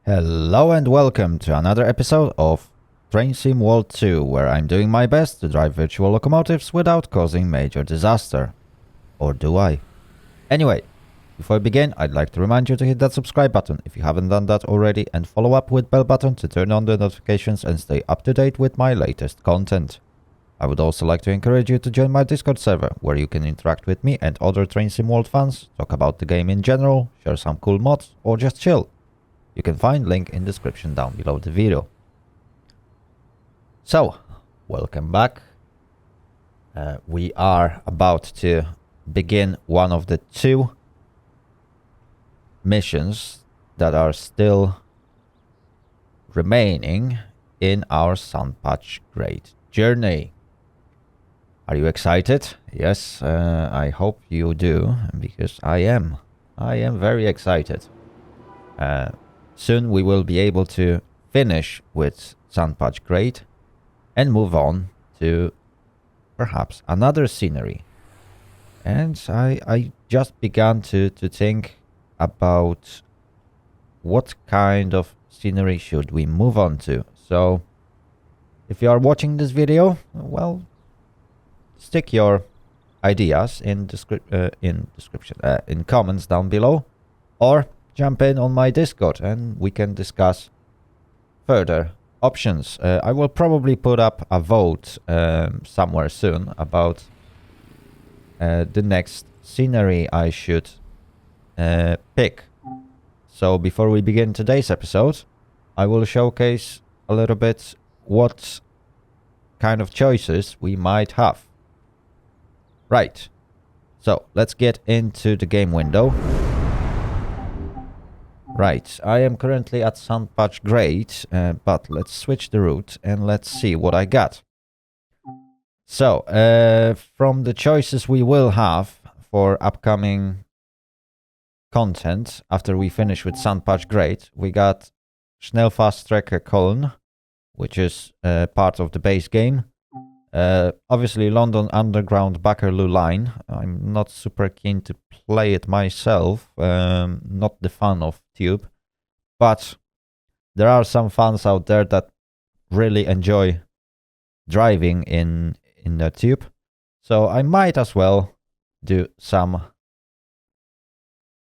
Hello and welcome to another episode of Train Sim World 2, where I'm doing my best to drive virtual locomotives without causing major disaster. Or do I? Anyway, before I begin, I'd like to remind you to hit that subscribe button if you haven't done that already, and follow up with bell button to turn on the notifications and stay up to date with my latest content. I would also like to encourage you to join my Discord server, where you can interact with me and other Train Sim World fans, talk about the game in general, share some cool mods, or just chill. You can find link in description down below the video. So, welcome back. We are about to begin one of the two missions that are still remaining in our Sunpatch Great journey. Are you excited? Yes, I hope you do, because I am. I am very excited. Soon we will be able to finish with Sunpatch Great and move on to perhaps another scenery. And I just began to think about what kind of scenery should we move on to. So if you are watching this video, well, stick your ideas in comments down below, or jump in on my Discord and we can discuss further options. I will probably put up a vote somewhere soon about the next scenery I should pick. So before we begin today's episode, I will showcase a little bit what kind of choices we might have. Right, so let's get into the game window. Right, I am currently at Sunpatch Great, but let's switch the route and let's see what I got. So, from the choices we will have for upcoming content after we finish with Sunpatch Great, we got Schnellfahrstrecke Köln, which is part of the base game. Obviously London Underground Bakerloo line. I'm not super keen to play it myself, not the fan of Tube, but there are some fans out there that really enjoy driving in the Tube, so I might as well do some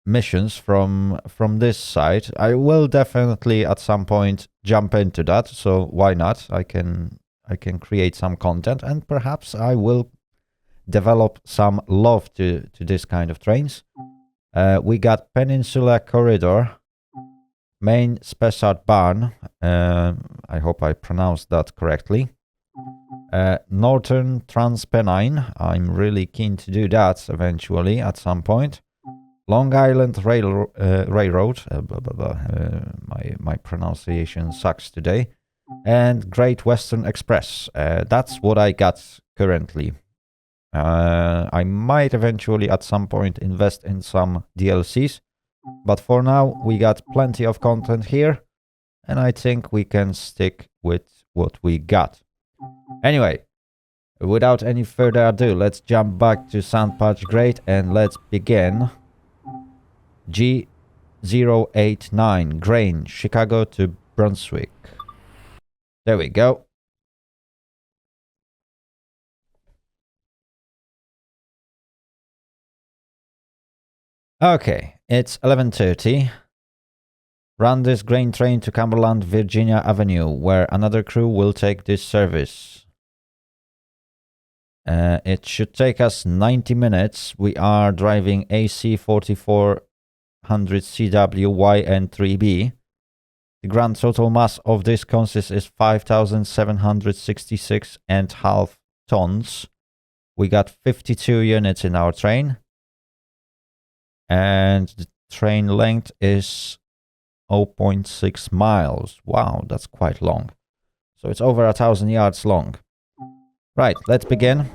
missions from this side. I will definitely at some point jump into that, so why not? I can create some content, and perhaps I will develop some love to this kind of trains. We got Peninsula Corridor, Main Spessart Bahn, I hope I pronounced that correctly. Northern Transpennine, I'm really keen to do that eventually at some point. Long Island Railroad, my pronunciation sucks today. And Great Western Express. That's what I got currently. I might eventually at some point invest in some DLCs, but for now we got plenty of content here, and I think we can stick with what we got. Anyway, without any further ado, let's jump back to Sunpatch Great and let's begin G089 Grain, Chicago to Brunswick. There we go. Okay, it's 11:30. Run this grain train to Cumberland, Virginia Avenue, where another crew will take this service. It should take us 90 minutes. We are driving AC 4400 CW YN3B. The grand total mass of this consist is 5,766.5 tons. We got 52 units in our train. And the train length is 0.6 miles. Wow, that's quite long. So it's over 1,000 yards long. Right, let's begin.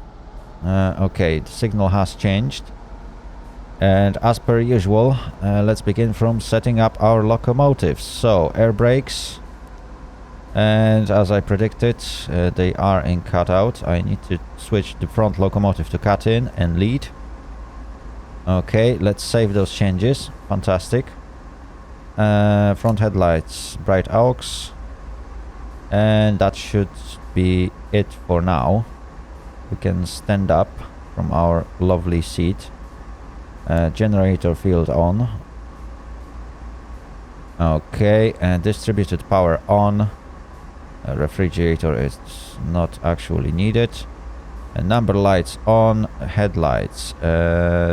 Okay, the signal has changed. And as per usual, let's begin from setting up our locomotives. So, air brakes. And as I predicted, they are in cutout. I need to switch the front locomotive to cut in and lead. Okay, let's save those changes. Fantastic. Front headlights, bright aux. And that should be it for now. We can stand up from our lovely seat. Generator field on. Okay, and distributed power on. Refrigerator is not actually needed. Number lights on. Headlights.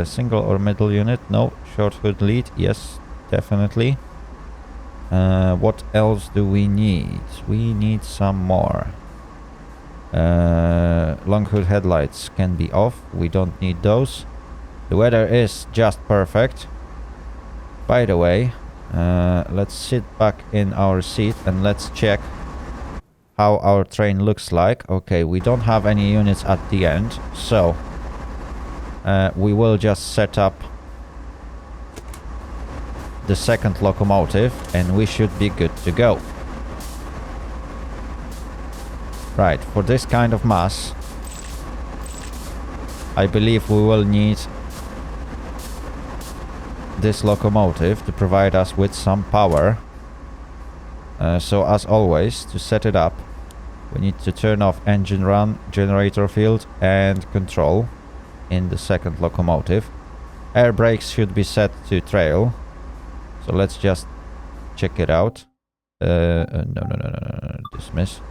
Single or middle unit? No. Short hood lead? Yes, definitely. What else do we need? We need some more. Long hood headlights can be off. We don't need those. The weather is just perfect. By the way, let's sit back in our seat and let's check how our train looks like. Okay, we don't have any units at the end, so we will just set up the second locomotive and we should be good to go. Right, for this kind of mass, I believe we will need this locomotive to provide us with some power. So as always, to set it up, we need to turn off engine run, generator field and control in the second locomotive. Air brakes should be set to trail. So let's just check it out. No, dismiss.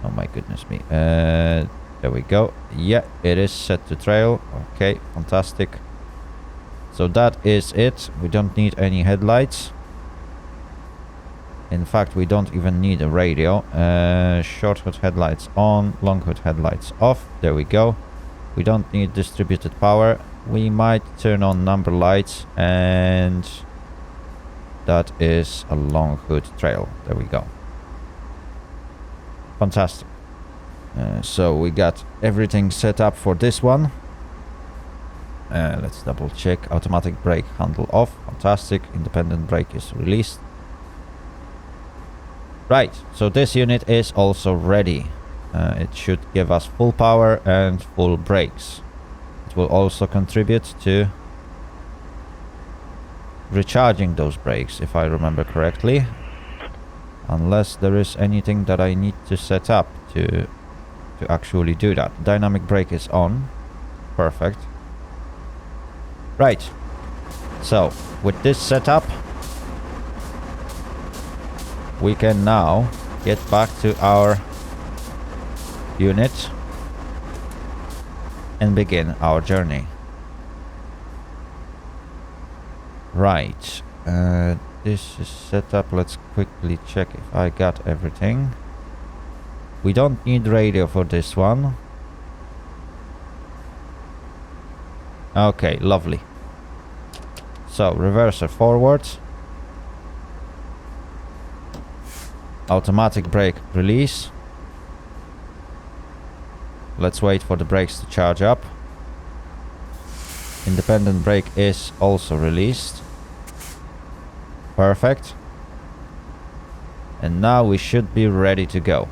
Oh my goodness me. There we go. Yeah, it is set to trail. Okay, fantastic. So that is it. We don't need any headlights. In fact, we don't even need a radio. Short hood headlights on, long hood headlights off. There we go. We don't need distributed power. We might turn on number lights, and that is a long hood trail. There we go. Fantastic. So we got everything set up for this one. Let's double check. Automatic brake handle off. Fantastic. Independent brake is released. Right, so this unit is also ready. It should give us full power and full brakes. It will also contribute to recharging those brakes, if I remember correctly. Unless there is anything that I need to set up to actually do that. Dynamic brake is on. Perfect. Right. So, with this setup, we can now get back to our unit and begin our journey. Right. This is set up. Let's quickly check if I got everything. We don't need radio for this one. Okay, lovely. So, reverser forward. Automatic brake release. Let's wait for the brakes to charge up. Independent brake is also released. Perfect. And now we should be ready to go.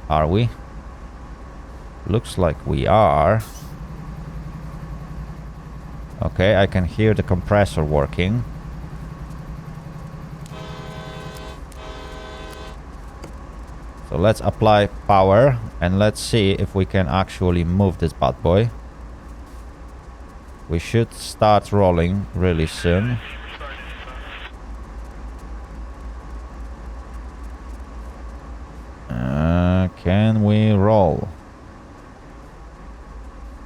Are we? Looks like we are. Okay, I can hear the compressor working. So let's apply power and let's see if we can actually move this bad boy. We should start rolling really soon. Can we roll?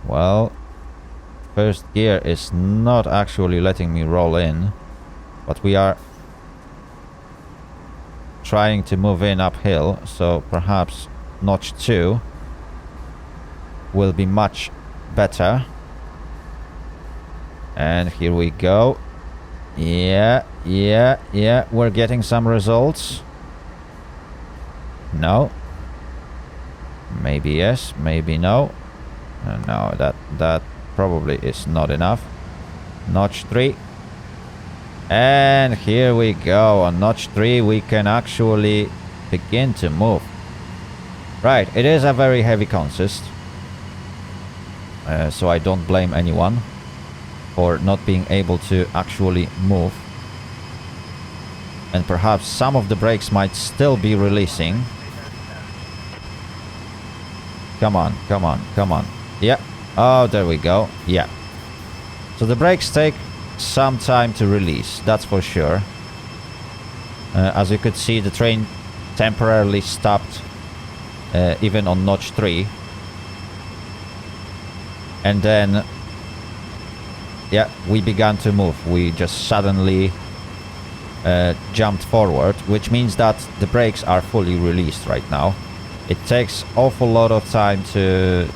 Well, first gear is not actually letting me roll in, but we are trying to move in uphill, so perhaps notch 2 will be much better. And here we go. Yeah, we're getting some results. No. Maybe yes, maybe no. No, that probably is not enough. Notch 3. And here we go. On notch 3 we can actually begin to move. Right, it is a very heavy consist. So I don't blame anyone. for not being able to actually move. And perhaps some of the brakes might still be releasing. Come on, come on, come on. Yeah. Oh, there we go. Yeah. So the brakes take some time to release, that's for sure. As you could see, the train temporarily stopped even on notch 3. And then, yeah, we began to move. We just suddenly jumped forward, which means that the brakes are fully released right now. It takes awful lot of time to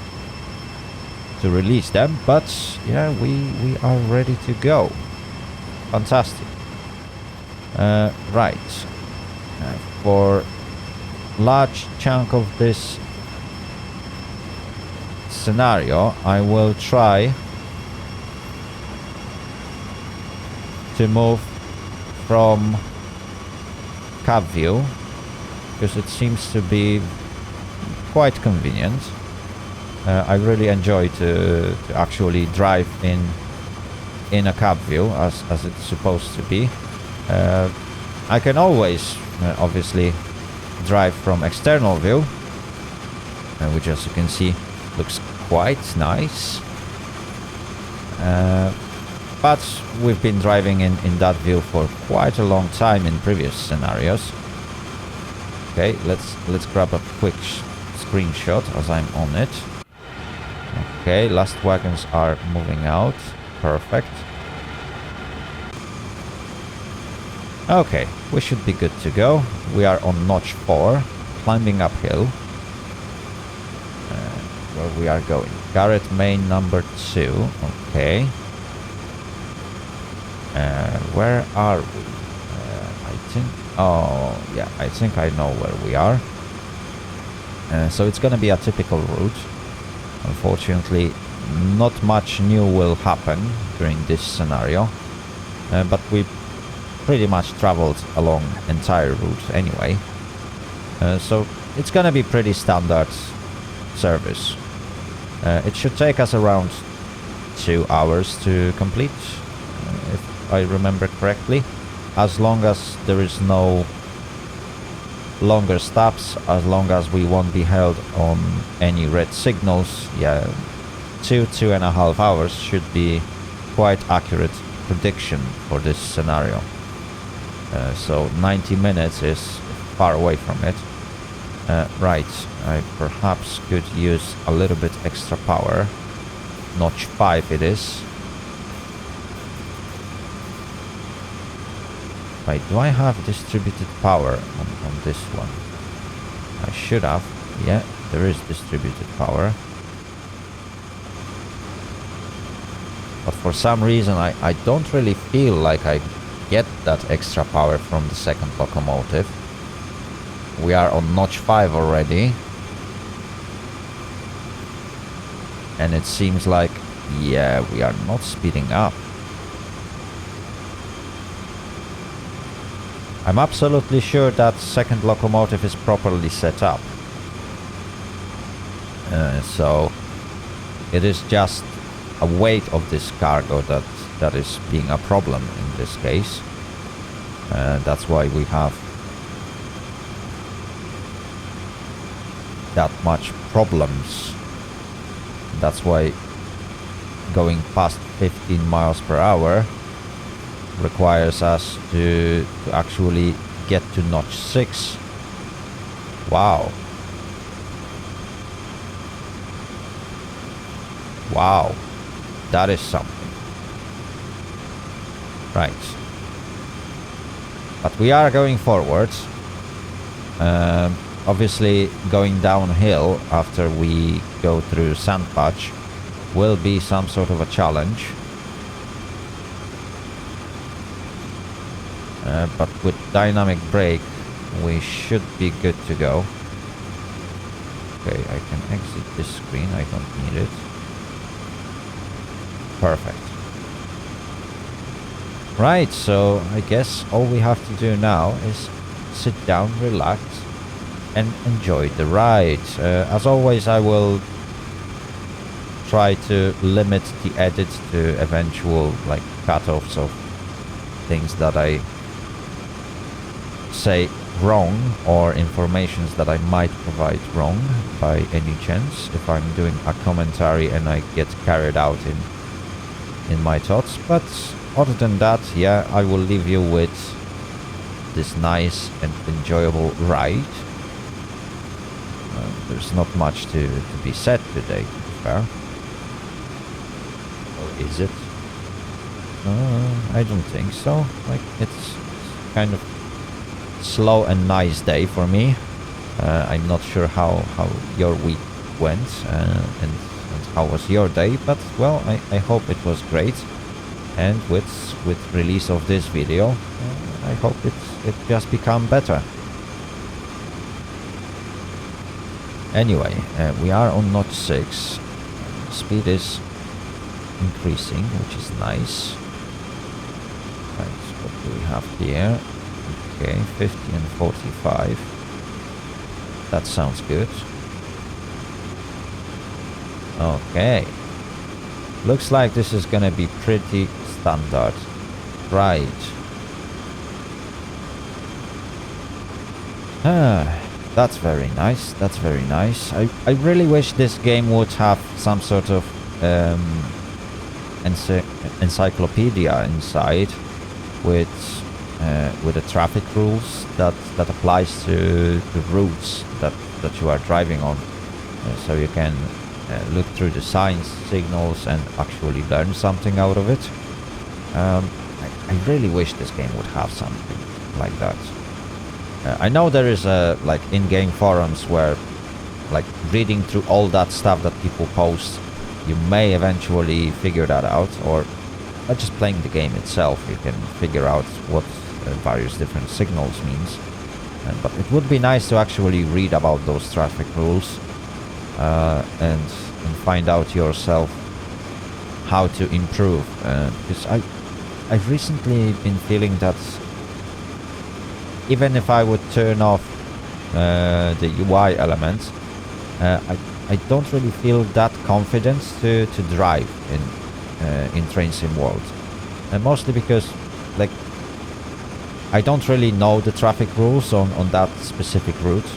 release them, but yeah, we are ready to go. Fantastic. Right. For large chunk of this scenario, I will try to move from cab view, because it seems to be quite convenient. I really enjoy to actually drive in a cab view as it's supposed to be. I can always obviously drive from external view, which, as you can see, looks quite nice. But we've been driving in that view for quite a long time in previous scenarios. Okay, let's grab a quick screenshot as I'm on it. Okay, last wagons are moving out. Perfect. Okay, we should be good to go. We are on notch 4, climbing uphill. Where we are going? Garrett Main number 2. Okay. Where are we? I think... Oh, yeah, I think I know where we are. So it's gonna be a typical route. Unfortunately, not much new will happen during this scenario. But we pretty much traveled along entire route anyway. So it's gonna be pretty standard service. It should take us around 2 hours to complete, if I remember correctly. As long as there is no longer stops, as long as we won't be held on any red signals, yeah, 2.5 hours should be quite accurate prediction for this scenario. So 90 minutes is far away from it. Right, I perhaps could use a little bit extra power. Notch 5 it is. Right, do I have distributed power on this one? I should have. Yeah, there is distributed power. But for some reason I don't really feel like I get that extra power from the second locomotive. We are on notch 5 already. And it seems like, yeah, we are not speeding up. I'm absolutely sure that second locomotive is properly set up. So it is just a weight of this cargo that is being a problem in this case. That's why we have that much problems. That's why going past 15 miles per hour requires us to actually get to notch 6. Wow. Wow. That is something. Right. But we are going forwards. Obviously, going downhill after we go through sand patch will be some sort of a challenge. But with dynamic brake, we should be good to go. Okay, I can exit this screen. I don't need it. Perfect. Right, so I guess all we have to do now is sit down, relax, and enjoy the ride. As always, I will try to limit the edit to eventual like cutoffs of things that I say wrong, or informations that I might provide wrong by any chance if I'm doing a commentary and I get carried out in my thoughts. But other than that, yeah, I will leave you with this nice and enjoyable ride. There's not much to be said today, to be fair. Or is it? I don't think so. Like, it's kind of slow and nice day for me. I'm not sure how your week went and how was your day, but well, I hope it was great. And with release of this video, I hope it just become better. Anyway, we are on notch 6. Speed is increasing, which is nice. Right, what do we have here? Okay, 50 and 45. That sounds good. Okay. Looks like this is gonna be pretty standard. Right. That's very nice. That's very nice. I really wish this game would have some sort of encyclopedia inside with the traffic rules that applies to the routes that you are driving on, so you can look through the signs, signals, and actually learn something out of it. I really wish this game would have something like that. I know there is like in-game forums where, like, reading through all that stuff that people post, you may eventually figure that out, or by just playing the game itself you can figure out what various different signals means. But it would be nice to actually read about those traffic rules and find out yourself how to improve. Because I've recently been feeling that even if I would turn off the UI elements, I don't really feel that confident to drive in Train Sim World. Mostly because, like, I don't really know the traffic rules on that specific route.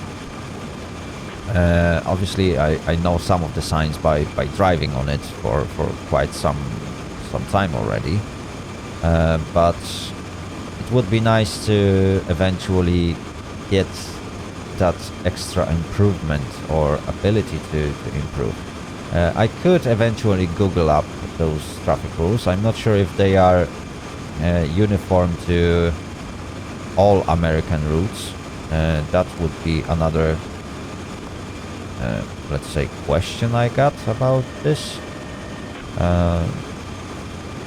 Obviously, I know some of the signs by driving on it for quite some time already. But it would be nice to eventually get that extra improvement or ability to improve. I could eventually Google up those traffic rules. I'm not sure if they are uniform to all American routes. That would be another, let's say, question I got about this.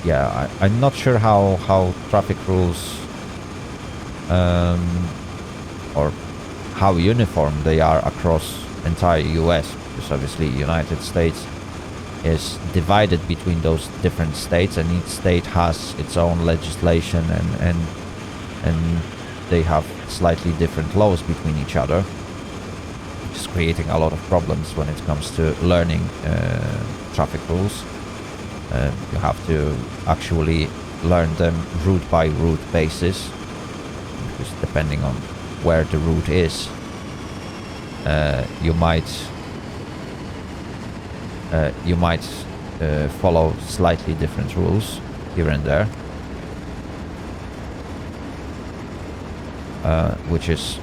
Yeah, I'm not sure how traffic rules or how uniform they are across entire US, because obviously United States is divided between those different states, and each state has its own legislation and they have slightly different laws between each other, which is creating a lot of problems when it comes to learning traffic rules. You have to actually learn them route by route basis, because depending on where the route is, you might follow slightly different rules here and there, which is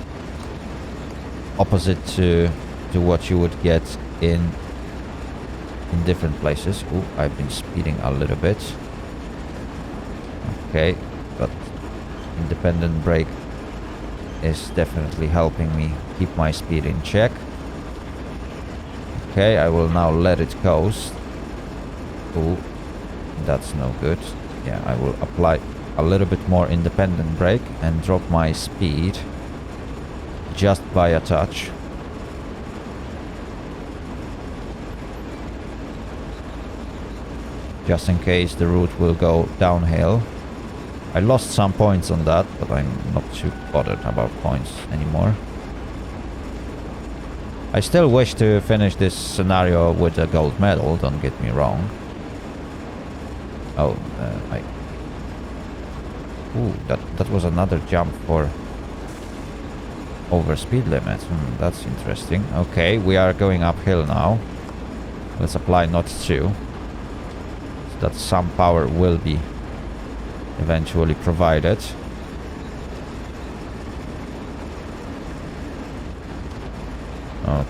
opposite to what you would get in different places. Ooh, I've been speeding a little bit. Okay, but independent brake is definitely helping me keep my speed in check. Okay, I will now let it coast. Ooh, that's no good. Yeah, I will apply a little bit more independent brake and drop my speed just by a touch. Just in case the route will go downhill. I lost some points on that, but I'm not too bothered about points anymore. I still wish to finish this scenario with a gold medal, don't get me wrong. Oh, Ooh, that was another jump for over speed limit. That's interesting. Okay, we are going uphill now. Let's apply Notch 2. So that some power will be eventually provided.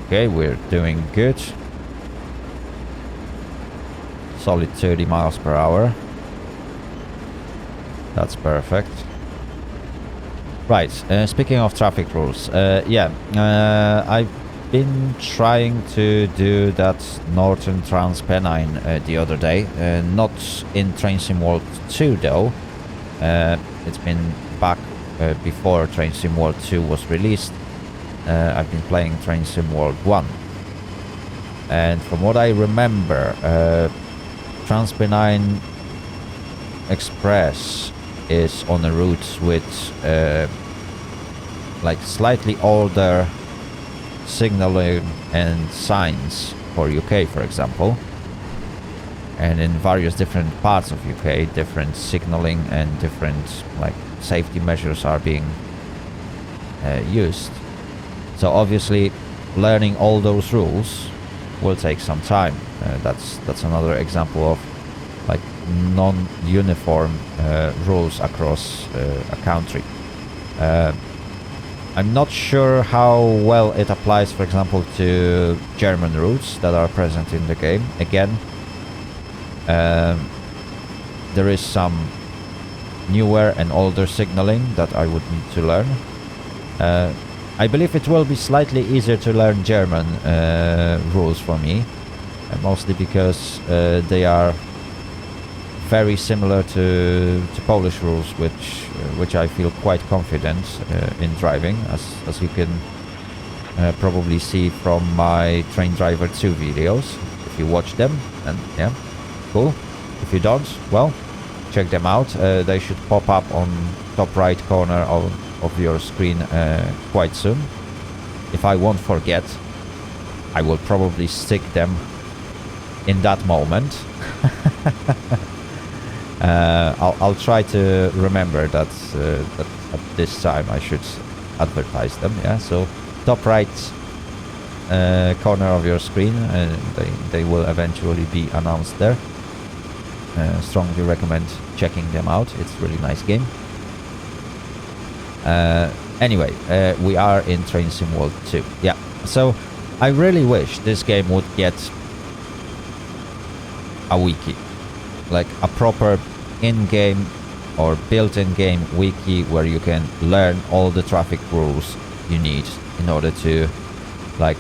Okay, we're doing good. Solid 30 miles per hour. That's perfect. Right, speaking of traffic rules, I've been trying to do that Northern Transpennine the other day, not in Train Sim World 2 though. It's been back before Train Sim World 2 was released. I've been playing Train Sim World 1. And from what I remember, Transpennine Express is on a route with like slightly older signaling and signs for UK, for example. And in various different parts of UK, different signaling and different like safety measures are being used. So obviously learning all those rules will take some time. That's another example of like non-uniform rules across a country. I'm not sure how well it applies, for example, to German routes that are present in the game. Again, there is some newer and older signaling that I would need to learn. I believe it will be slightly easier to learn German rules for me, mostly because they are very similar to Polish rules, which I feel quite confident in driving, as you can probably see from my Train Driver 2 videos, if you watch them. And yeah, cool. If you don't, well, check them out. They should pop up on top right corner of your screen quite soon. If I won't forget, I will probably stick them in that moment. I'll try to remember that at this time I should advertise them. Yeah, so top right corner of your screen, they will eventually be announced there. Strongly recommend checking them out. It's a really nice game. Anyway, we are in Train Sim World 2. Yeah, so I really wish this game would get a wiki, like a proper in-game or built-in game wiki where you can learn all the traffic rules you need in order to like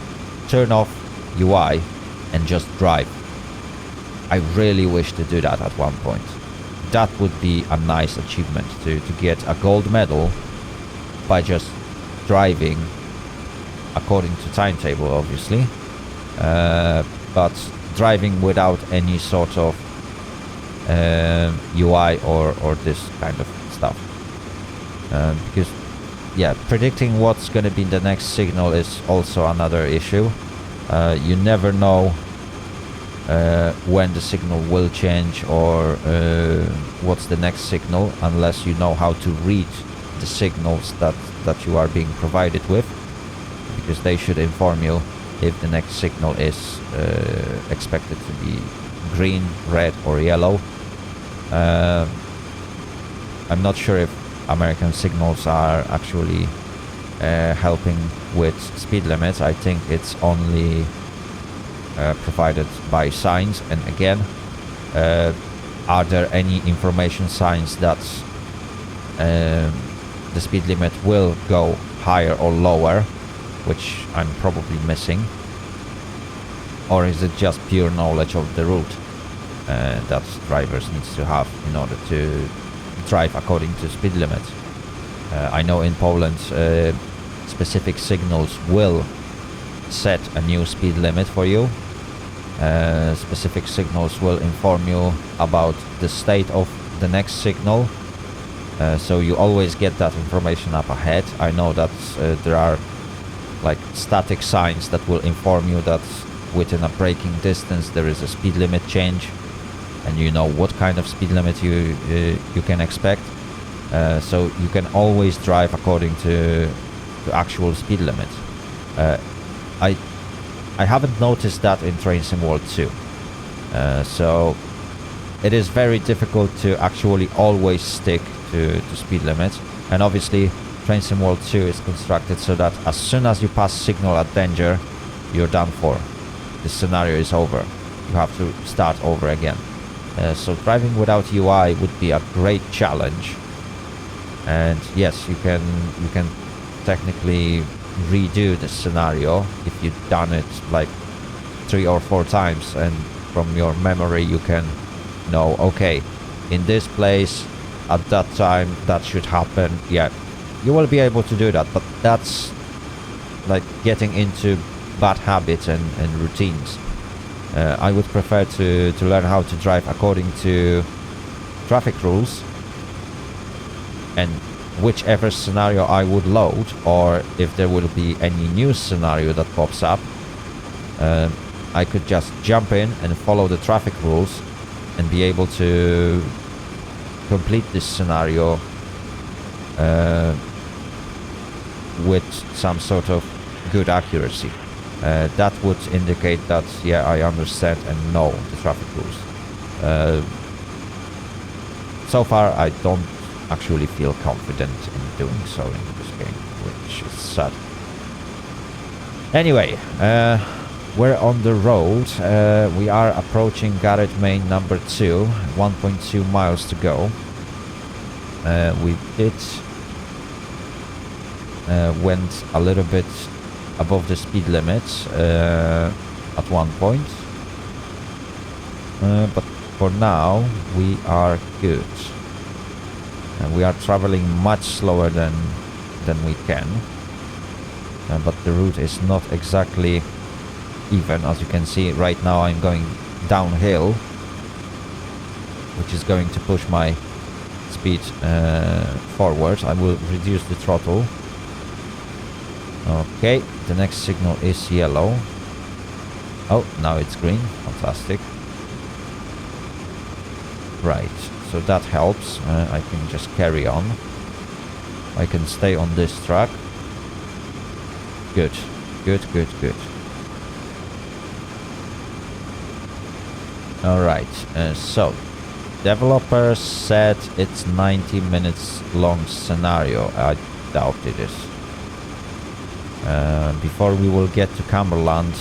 turn off UI and just drive. I really wish to do that at one point. That would be a nice achievement to get a gold medal by just driving according to timetable, obviously, but driving without any sort of UI or this kind of stuff. Because yeah, predicting what's going to be the next signal is also another issue. You never know when the signal will change or what's the next signal unless you know how to read the signals that you are being provided with, because they should inform you if the next signal is expected to be green, red or yellow. I'm not sure if American signals are actually helping with speed limits. I think it's only provided by signs. And again, are there any information signs that the speed limit will go higher or lower, which I'm probably missing? Or is it just pure knowledge of the route that drivers need to have in order to drive according to speed limit? I know in Poland specific signals will set a new speed limit for you. Specific signals will inform you about the state of the next signal, so you always get that information up ahead. I know that there are like static signs that will inform you that within a braking distance there is a speed limit change, and you know what kind of speed limit you can expect. So you can always drive according to actual speed limit. I haven't noticed that in Train Sim World 2. So it is very difficult to actually always stick to speed limits. And obviously Train Sim World 2 is constructed so that as soon as you pass signal at danger, you're done for. The scenario is over. You have to start over again. So driving without UI would be a great challenge. And yes, you can technically redo the scenario if you've done it like 3 or 4 times, and from your memory you can know, okay, in this place at that time that should happen. Yeah, you will be able to do that, but that's like getting into bad habits and routines. I would prefer to learn how to drive according to traffic rules, and whichever scenario I would load, or if there will be any new scenario that pops up, I could just jump in and follow the traffic rules and be able to complete this scenario with some sort of good accuracy. That would indicate that, yeah, I understand and know the traffic rules. So far I don't actually feel confident in doing so in this game, which is sad. Anyway, we're on the road. We are approaching garage main number 2, 1.2 miles to go. We did went a little bit above the speed limit at one point, but for now we are good. And we are traveling much slower than we can, but the route is not exactly even. As you can see right now, I'm going downhill, which is going to push my speed forward. I will reduce the throttle. Okay, the next signal is yellow. Oh, now it's green. Fantastic. Right, so that helps. I can just carry on. I can stay on this track. Good, good, good, good. Alright, so developers said it's 90 minutes long scenario. I doubt it is. Before we will get to Cumberland,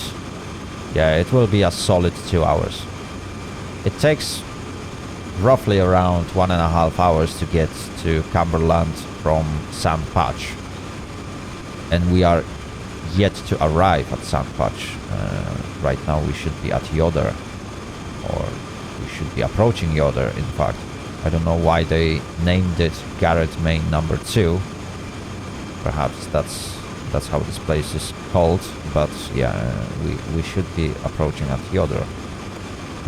yeah, it will be a solid 2 hours. It takes roughly around 1.5 hours to get to Cumberland from Sand Patch, and we are yet to arrive at Sand Patch. Right now we should be at Yoder, or we should be approaching Yoder, in fact. I don't know why they named it Garage Main number 2. Perhaps that's how this place is called, but yeah, we should be approaching at Yoder.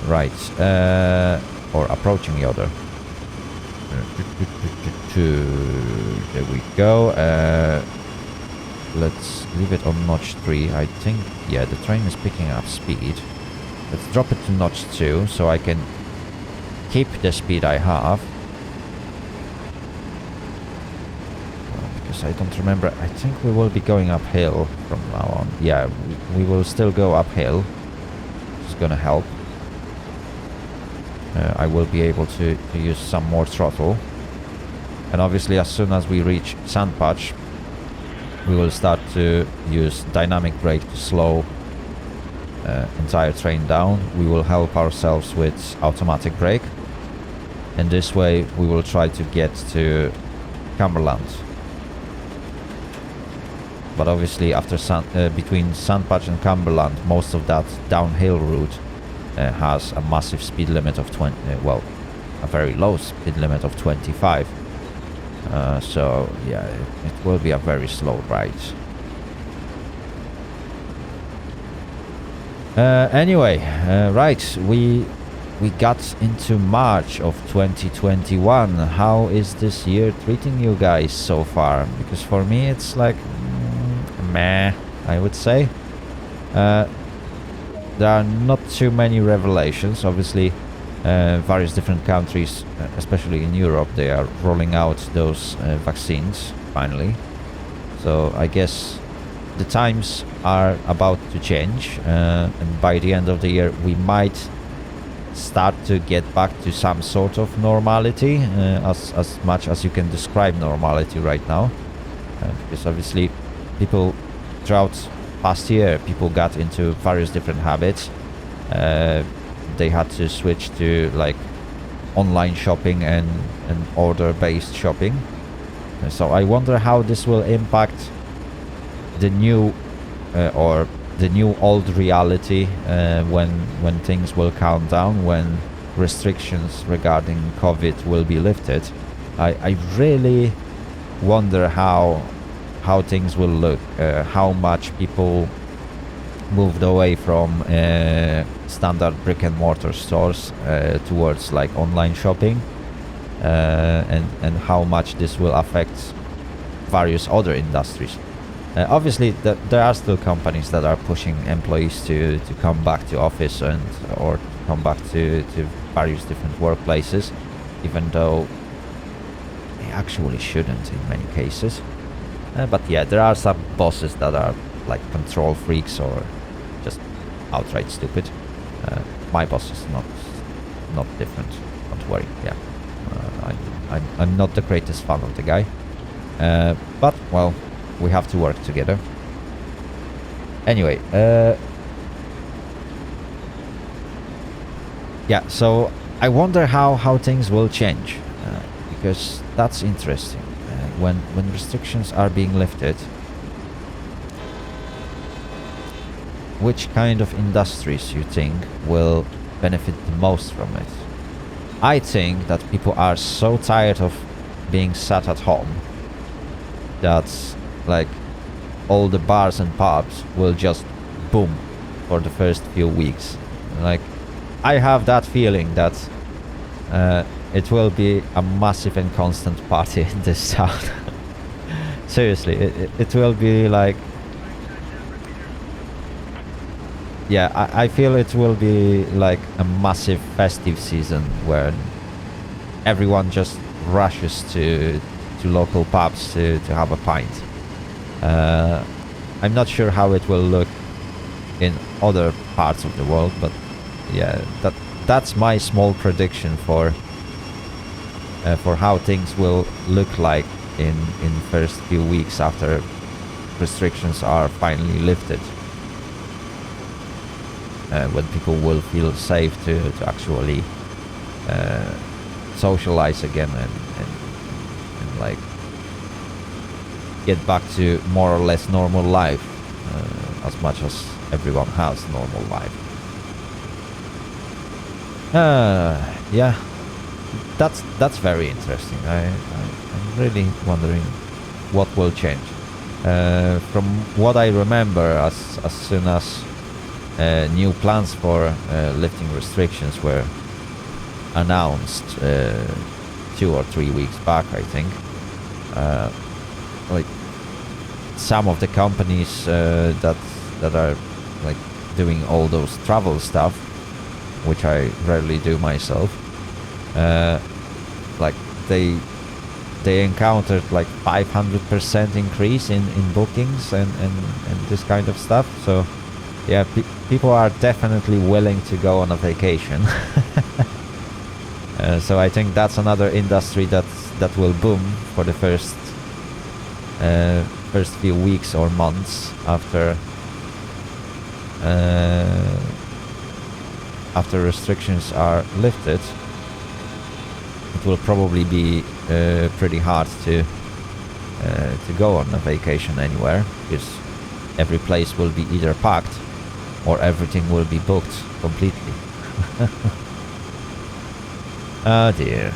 Right, or approaching Yoder. There we go. Let's leave it on notch 3. I think, yeah, the train is picking up speed. Let's drop it to notch 2 so I can keep the speed I have. Because I don't remember. I think we will be going uphill from now on. Yeah, we will still go uphill. It's gonna help. I will be able to use some more throttle. And obviously as soon as we reach Sand Patch, we will start to use dynamic brake to slow entire train down. We will help ourselves with automatic brake, and this way we will try to get to Cumberland. But obviously after between Sand Patch and Cumberland, most of that downhill route has a massive speed limit of 20, well, a very low speed limit of 25. So yeah, it will be a very slow ride. Anyway, right, we got into March of 2021. How is this year treating you guys so far? Because for me it's like meh. I would say. There are not too many revelations. Obviously, various different countries, especially in Europe, they are rolling out those vaccines finally. So I guess the times are about to change, and by the end of the year we might start to get back to some sort of normality, as much as you can describe normality right now, because obviously people throughout past year, people got into various different habits. They had to switch to like online shopping and order based shopping. So I wonder how this will impact the new or the new old reality when things will calm down, when restrictions regarding COVID will be lifted. I really wonder how things will look, how much people moved away from standard brick and mortar stores towards like online shopping, and how much this will affect various other industries. Obviously there are still companies that are pushing employees to come back to office or to come back to various different workplaces, even though they actually shouldn't in many cases. But yeah, there are some bosses that are like control freaks or just outright stupid. My boss is not different. Don't worry. Yeah, I'm not the greatest fan of the guy, but well, we have to work together. Anyway, yeah. So I wonder how things will change, because that's interesting. When restrictions are being lifted, which kind of industries you think will benefit the most from it? I think that people are so tired of being sat at home that like all the bars and pubs will just boom for the first few weeks. Like I have that feeling that it will be a massive and constant party in this town. Seriously, it will be like... Yeah, I feel it will be like a massive festive season where everyone just rushes to local pubs to have a pint. I'm not sure how it will look in other parts of the world, but yeah, that's my small prediction for how things will look like in first few weeks after restrictions are finally lifted, when people will feel safe to actually socialize again and like get back to more or less normal life, as much as everyone has normal life. Yeah, that's very interesting. I'm really wondering what will change. From what I remember, as soon as new plans for lifting restrictions were announced 2 or 3 weeks back, I think, like some of the companies that are like doing all those travel stuff, which I rarely do myself, like they encountered like 500% increase in bookings and this kind of stuff. So yeah, people are definitely willing to go on a vacation. So I think that's another industry that will boom for the first few weeks or months after restrictions are lifted. It will probably be pretty hard to go on a vacation anywhere, because every place will be either packed or everything will be booked completely. Oh dear.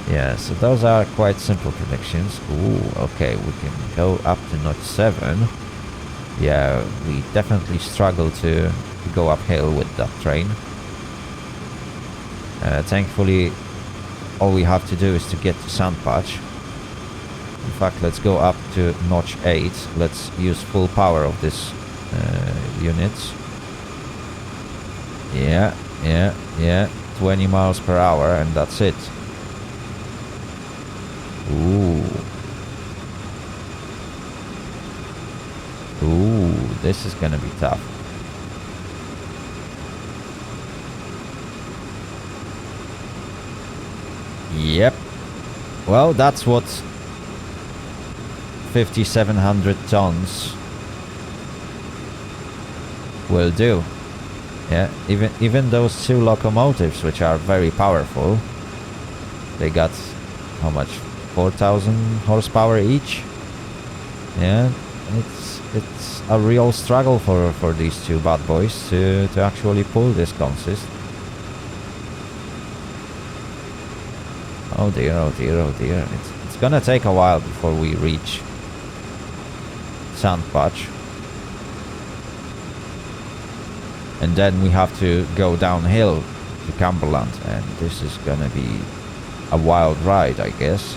Yeah, so those are quite simple predictions. Ooh, okay, we can go up to notch 7. Yeah, we definitely struggle to go uphill with that train. Thankfully, all we have to do is to get to Sandpatch. In fact, let's go up to notch 8. Let's use full power of this units. Yeah. 20 miles per hour, and that's it. Ooh, this is gonna be tough. Yep. Well, that's what 5,700 tons will do. Yeah, even those two locomotives, which are very powerful, they got how much? 4,000 horsepower each. Yeah, it's a real struggle for these two bad boys to actually pull this consist. Oh dear, oh dear, oh dear. It's gonna take a while before we reach Sand Patch. And then we have to go downhill to Cumberland, and this is gonna be a wild ride, I guess.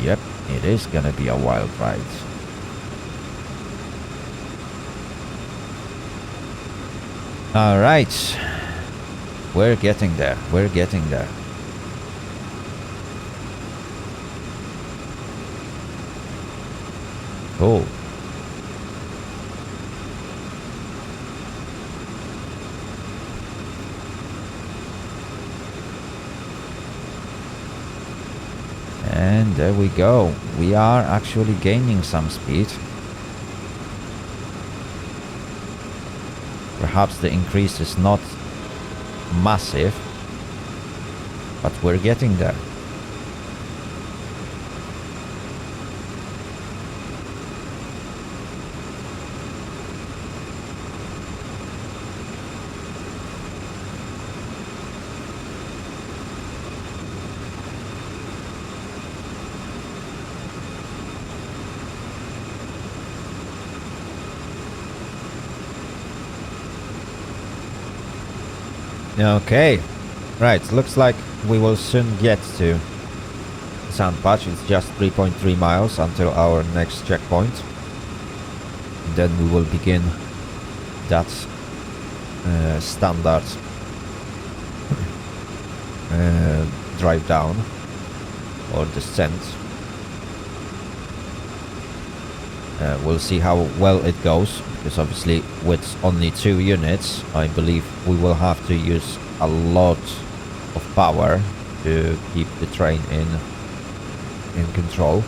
Yep, it is gonna be a wild ride. Alright, we're getting there, we're getting there. Cool. And there we go. We are actually gaining some speed. Perhaps the increase is not massive, but we're getting there. Okay, right, looks like we will soon get to Sand Patch. It's just 3.3 miles until our next checkpoint. And then we will begin that standard drive down or descent. We'll see how well it goes, because obviously with only 2 units, I believe we will have to use a lot of power to keep the train in control.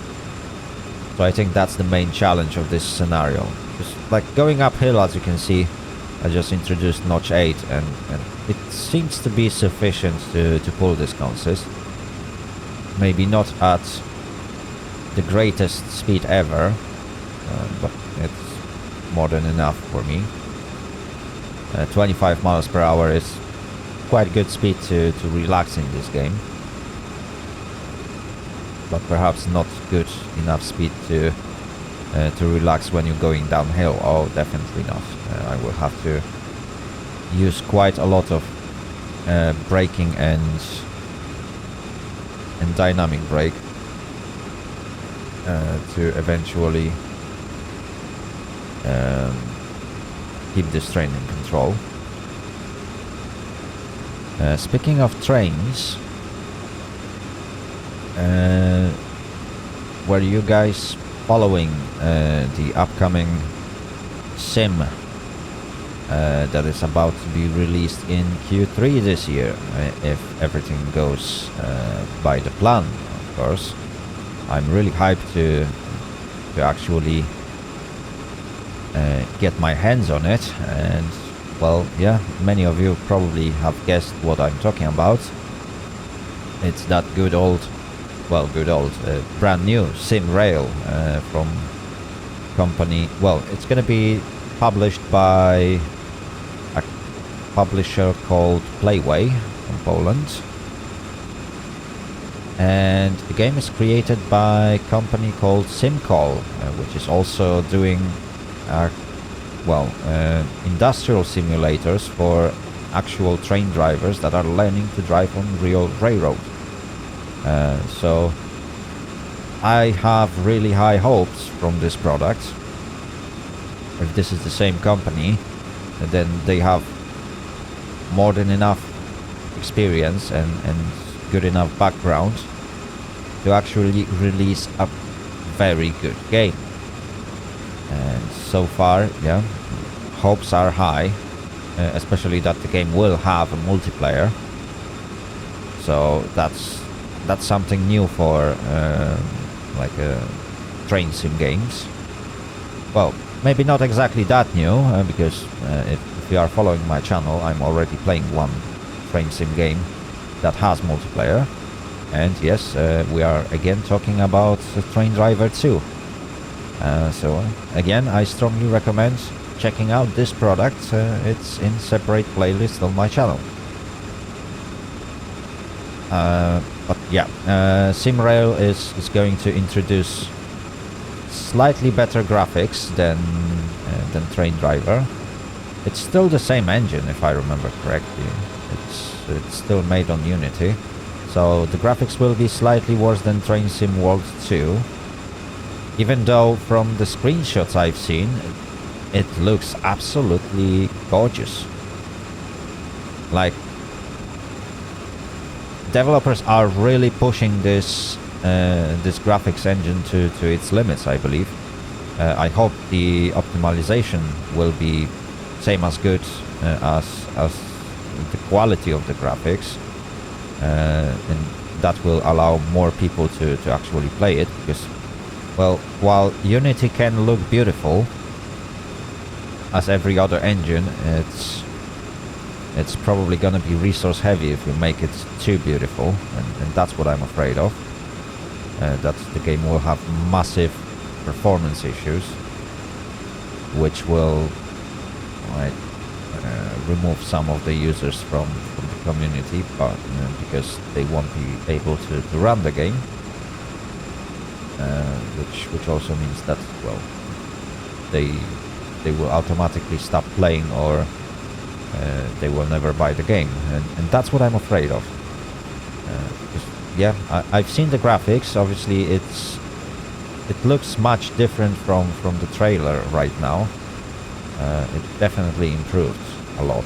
So I think that's the main challenge of this scenario. Just like going uphill, as you can see, I just introduced notch 8, and it seems to be sufficient to pull this consist. Maybe not at the greatest speed ever, but it's more than enough for me. 25 miles per hour is quite good speed to relax in this game, but perhaps not good enough speed to relax when you're going downhill. Oh, definitely not. I will have to use quite a lot of braking and dynamic brake to eventually keep this train in control. Speaking of trains, were you guys following the upcoming sim that is about to be released in Q3 this year, if everything goes by the plan, of course? I'm really hyped to actually get my hands on it, and well, yeah, many of you probably have guessed what I'm talking about. It's that good old, brand new sim rail from company. Well, it's gonna be published by a publisher called Playway from Poland, and the game is created by a company called SimCall, which is also doing industrial simulators for actual train drivers that are learning to drive on real railroad. So I have really high hopes from this product. If this is the same company, then they have more than enough experience and good enough background to actually release a very good game. And so far, yeah, hopes are high, especially that the game will have a multiplayer. So that's something new for train sim games. Well, maybe not exactly that new, because if you are following my channel, I'm already playing one train sim game that has multiplayer. And yes, we are again talking about Train Driver 2. So again, I strongly recommend checking out this product. It's in separate playlist on my channel. But yeah, SimRail is going to introduce slightly better graphics than Train Driver. It's still the same engine, if I remember correctly. It's still made on Unity. So the graphics will be slightly worse than Train Sim World 2. Even though from the screenshots I've seen, it looks absolutely gorgeous. Like, developers are really pushing this graphics engine to its limits, I believe. I hope the optimization will be same as good as the quality of the graphics. And that will allow more people to actually play it, because, well, while Unity can look beautiful as every other engine, it's probably gonna be resource heavy if you make it too beautiful, and that's what I'm afraid of. That the game will have massive performance issues, which will remove some of the users from the community, but because they won't be able to run the game, which also means that, well, they will automatically stop playing, or they will never buy the game, and that's what I'm afraid of. Because, yeah, I've seen the graphics. Obviously, it looks much different from the trailer right now. It definitely improved a lot,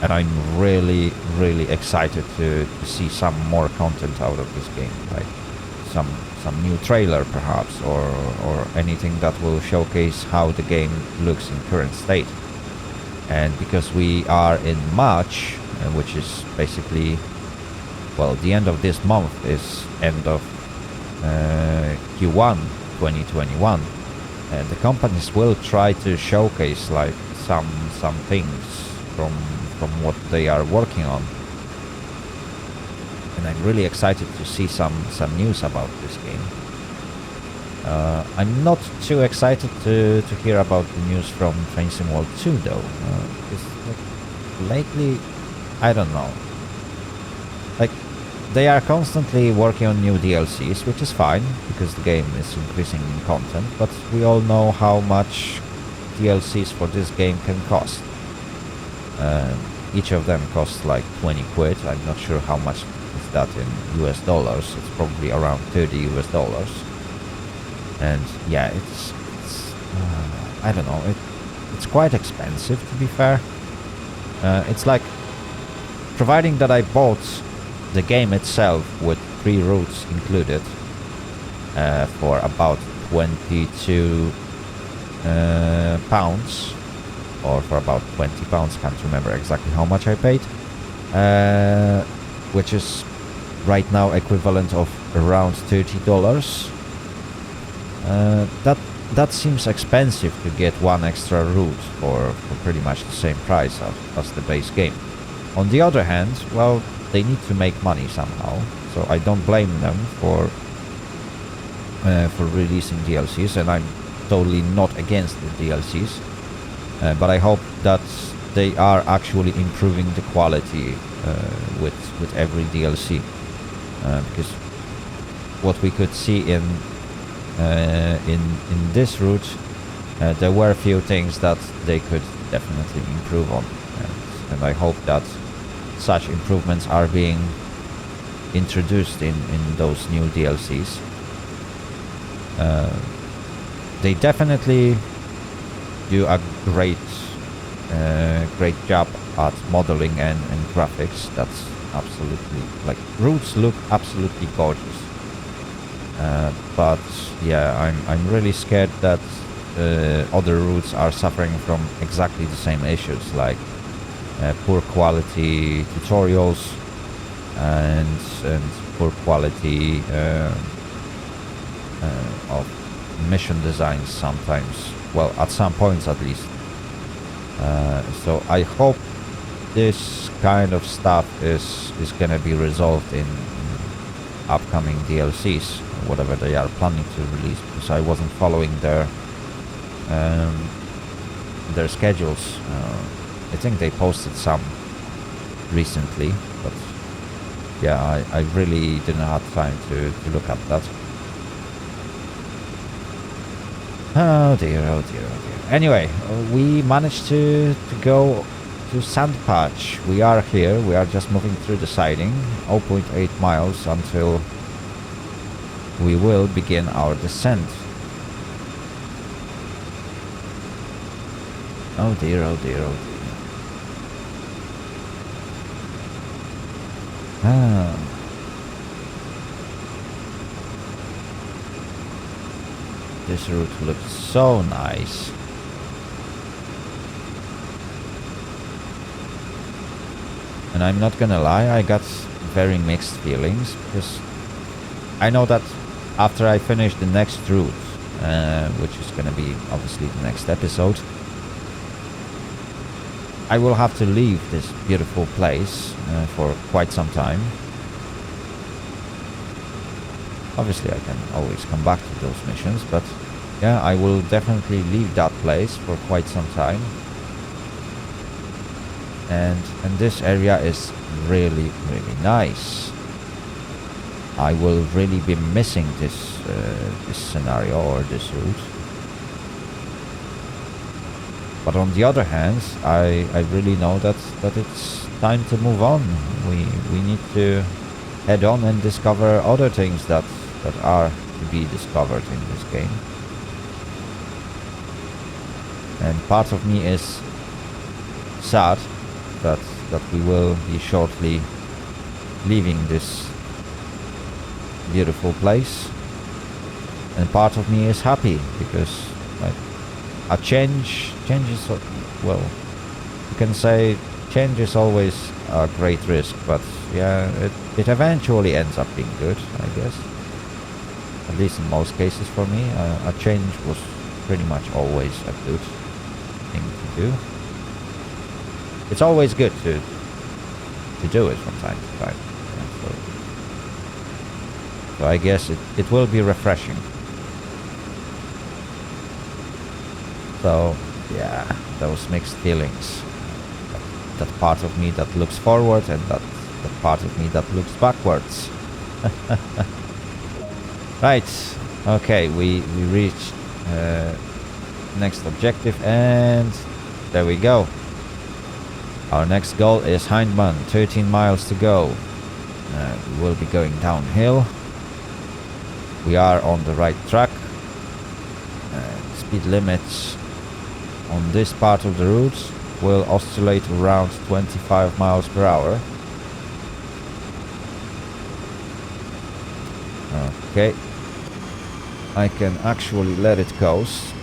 and I'm really excited to see some more content out of this game, like some new trailer perhaps, or anything that will showcase how the game looks in current state. And because we are in March, which is basically, well, the end of this month is end of Q1 2021, and the companies will try to showcase like some things from what they are working on, and I'm really excited to see some news about this game. I'm not too excited to hear about the news from Train Sim World 2 though, because lately, I don't know, like, they are constantly working on new DLCs, which is fine, because the game is increasing in content, but we all know how much DLCs for this game can cost. Each of them costs like 20 quid. I'm not sure how much is that in US dollars. It's probably around 30 US dollars. And yeah, it's I don't know, it's quite expensive, to be fair. It's like, providing that I bought the game itself with 3 routes included, for about 22 pounds, or for about 20 pounds, can't remember exactly how much I paid, which is right now equivalent of around $30. That seems expensive to get one extra route for pretty much the same price as the base game. On the other hand, well, they need to make money somehow, so I don't blame them for releasing DLCs, and I'm totally not against the DLCs, but I hope that they are actually improving the quality with every DLC, because what we could see in this route, there were a few things that they could definitely improve on. And I hope that such improvements are being introduced in those new DLCs. They definitely do a great job at modeling and graphics. That's absolutely, like, routes look absolutely gorgeous. But yeah, I'm really scared that other routes are suffering from exactly the same issues, like poor quality tutorials and poor quality of mission designs sometimes. Well, at some points at least. So I hope this kind of stuff is gonna be resolved in upcoming DLCs, whatever they are planning to release, because I wasn't following their schedules. I think they posted some recently, but yeah, I really didn't have time to look at that. Oh dear, oh dear, oh dear. Anyway, we managed to go to Sand Patch. We are here. We are just moving through the siding. 0.8 miles until we will begin our descent. Oh dear, oh dear, oh dear. This route looks so nice. And I'm not gonna lie, I got very mixed feelings, because I know that after I finish the next route, which is gonna be obviously the next episode, I will have to leave this beautiful place for quite some time. Obviously I can always come back to those missions, but yeah, I will definitely leave that place for quite some time. And this area is really, really nice. I will really be missing this scenario or this route. But on the other hand, I really know that it's time to move on. We need to head on and discover other things that are to be discovered in this game. And part of me is sad that we will be shortly leaving this beautiful place, and part of me is happy, because like, a change is, well, you can say change is always a great risk, but yeah, it eventually ends up being good, I guess. At least in most cases for me, a change was pretty much always a good thing to do. It's always good to do it from time to time. Yeah, so I guess it will be refreshing. So yeah, those mixed feelings. That part of me that looks forward, and that part of me that looks backwards. Right, okay, we reached next objective, and there we go. Our next goal is Hindman, 13 miles to go. We will be going downhill. We are on the right track. Speed limits on this part of the route will oscillate around 25 miles per hour. Okay. I can actually let it coast.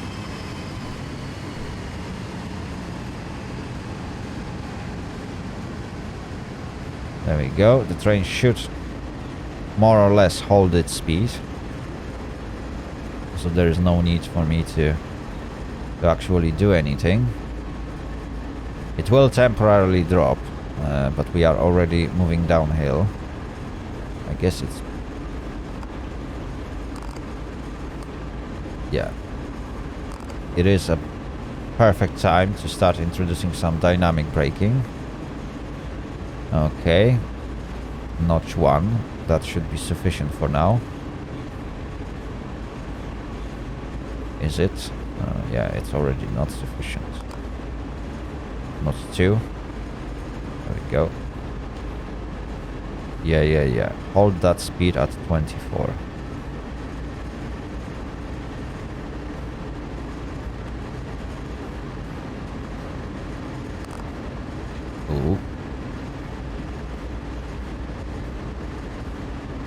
There we go. The train should more or less hold its speed. So there is no need for me to actually do anything. It will temporarily drop, but we are already moving downhill. I guess it's... yeah. It is a perfect time to start introducing some dynamic braking. Okay. Notch 1. That should be sufficient for now. Is it? Yeah, it's already not sufficient. Notch 2. There we go. Yeah. Hold that speed at 24. Ooh.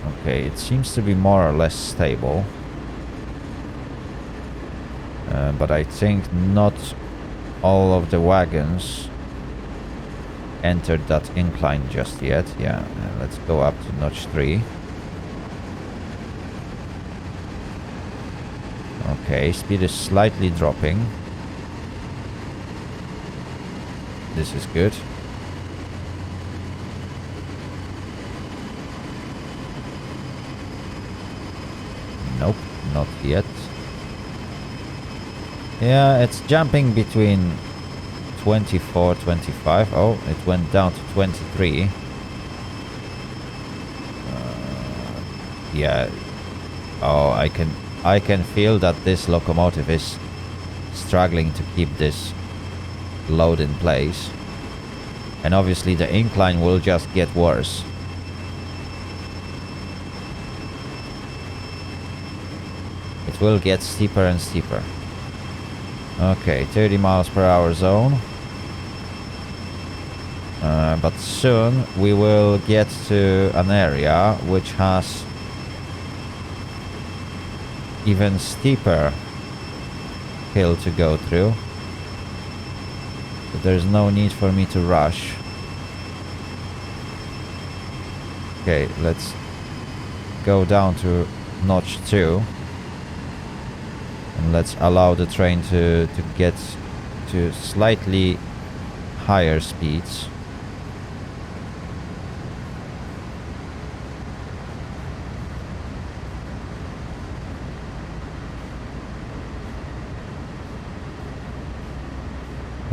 Okay, it seems to be more or less stable. But I think not all of the wagons entered that incline just yet. Yeah, let's go up to notch 3. Okay, speed is slightly dropping. This is good. Nope, not yet. Yeah, it's jumping between 24, 25. Oh, it went down to 23. Yeah. Oh, I can feel that this locomotive is struggling to keep this load in place. And obviously the incline will just get worse. It will get steeper and steeper. Okay, 30 miles per hour zone. But soon we will get to an area which has even steeper hill to go through. So there's no need for me to rush. Okay, let's go down to notch 2. And let's allow the train to get to slightly higher speeds.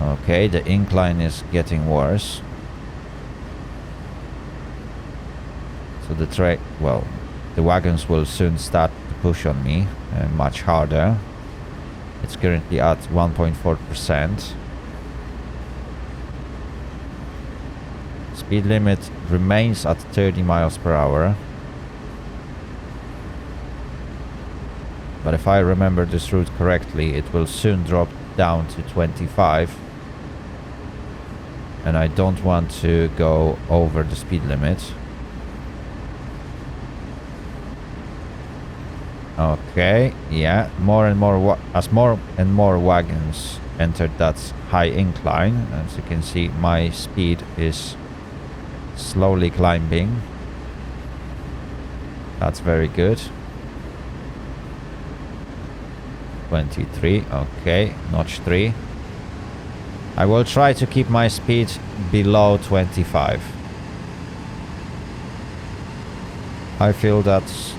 Okay, the incline is getting worse. So the wagons will soon start to push on me much harder. It's currently at 1.4%. Speed limit remains at 30 miles per hour. But if I remember this route correctly, it will soon drop down to 25. And I don't want to go over the speed limit. Okay, yeah, as more and more wagons entered that high incline. As you can see, my speed is slowly climbing. That's very good. 23, okay, notch 3. I will try to keep my speed below 25. I feel that's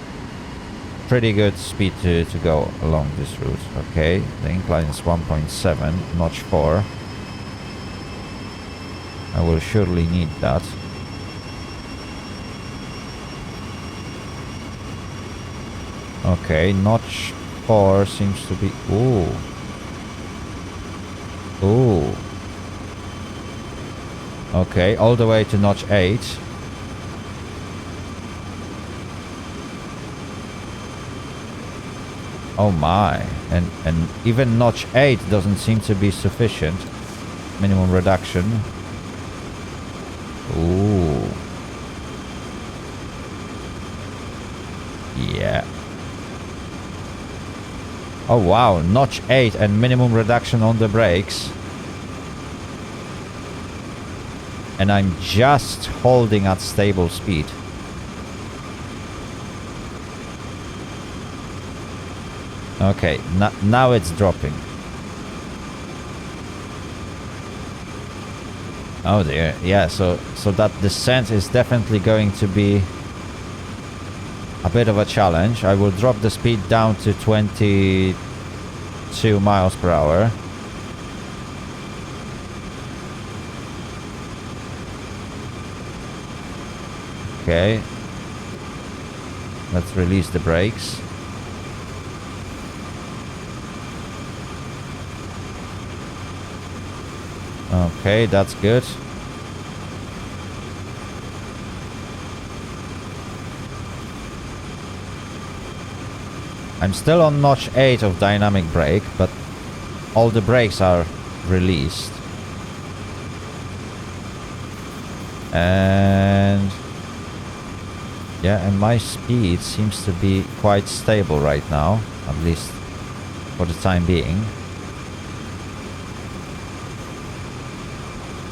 pretty good speed to go along this route. Okay, the incline is 1.7, notch 4. I will surely need that. Okay, notch 4 seems to be... Ooh. Okay, all the way to notch 8. Oh my, and even notch 8 doesn't seem to be sufficient. Minimum reduction. Ooh. Yeah. Oh wow, notch 8 and minimum reduction on the brakes. And I'm just holding at stable speed. Okay, now it's dropping. Oh dear, yeah, so that descent is definitely going to be a bit of a challenge. I will drop the speed down to 22 miles per hour. Okay. Let's release the brakes. Okay, that's good. I'm still on notch 8 of dynamic brake, but all the brakes are released. And yeah, and my speed seems to be quite stable right now, at least for the time being.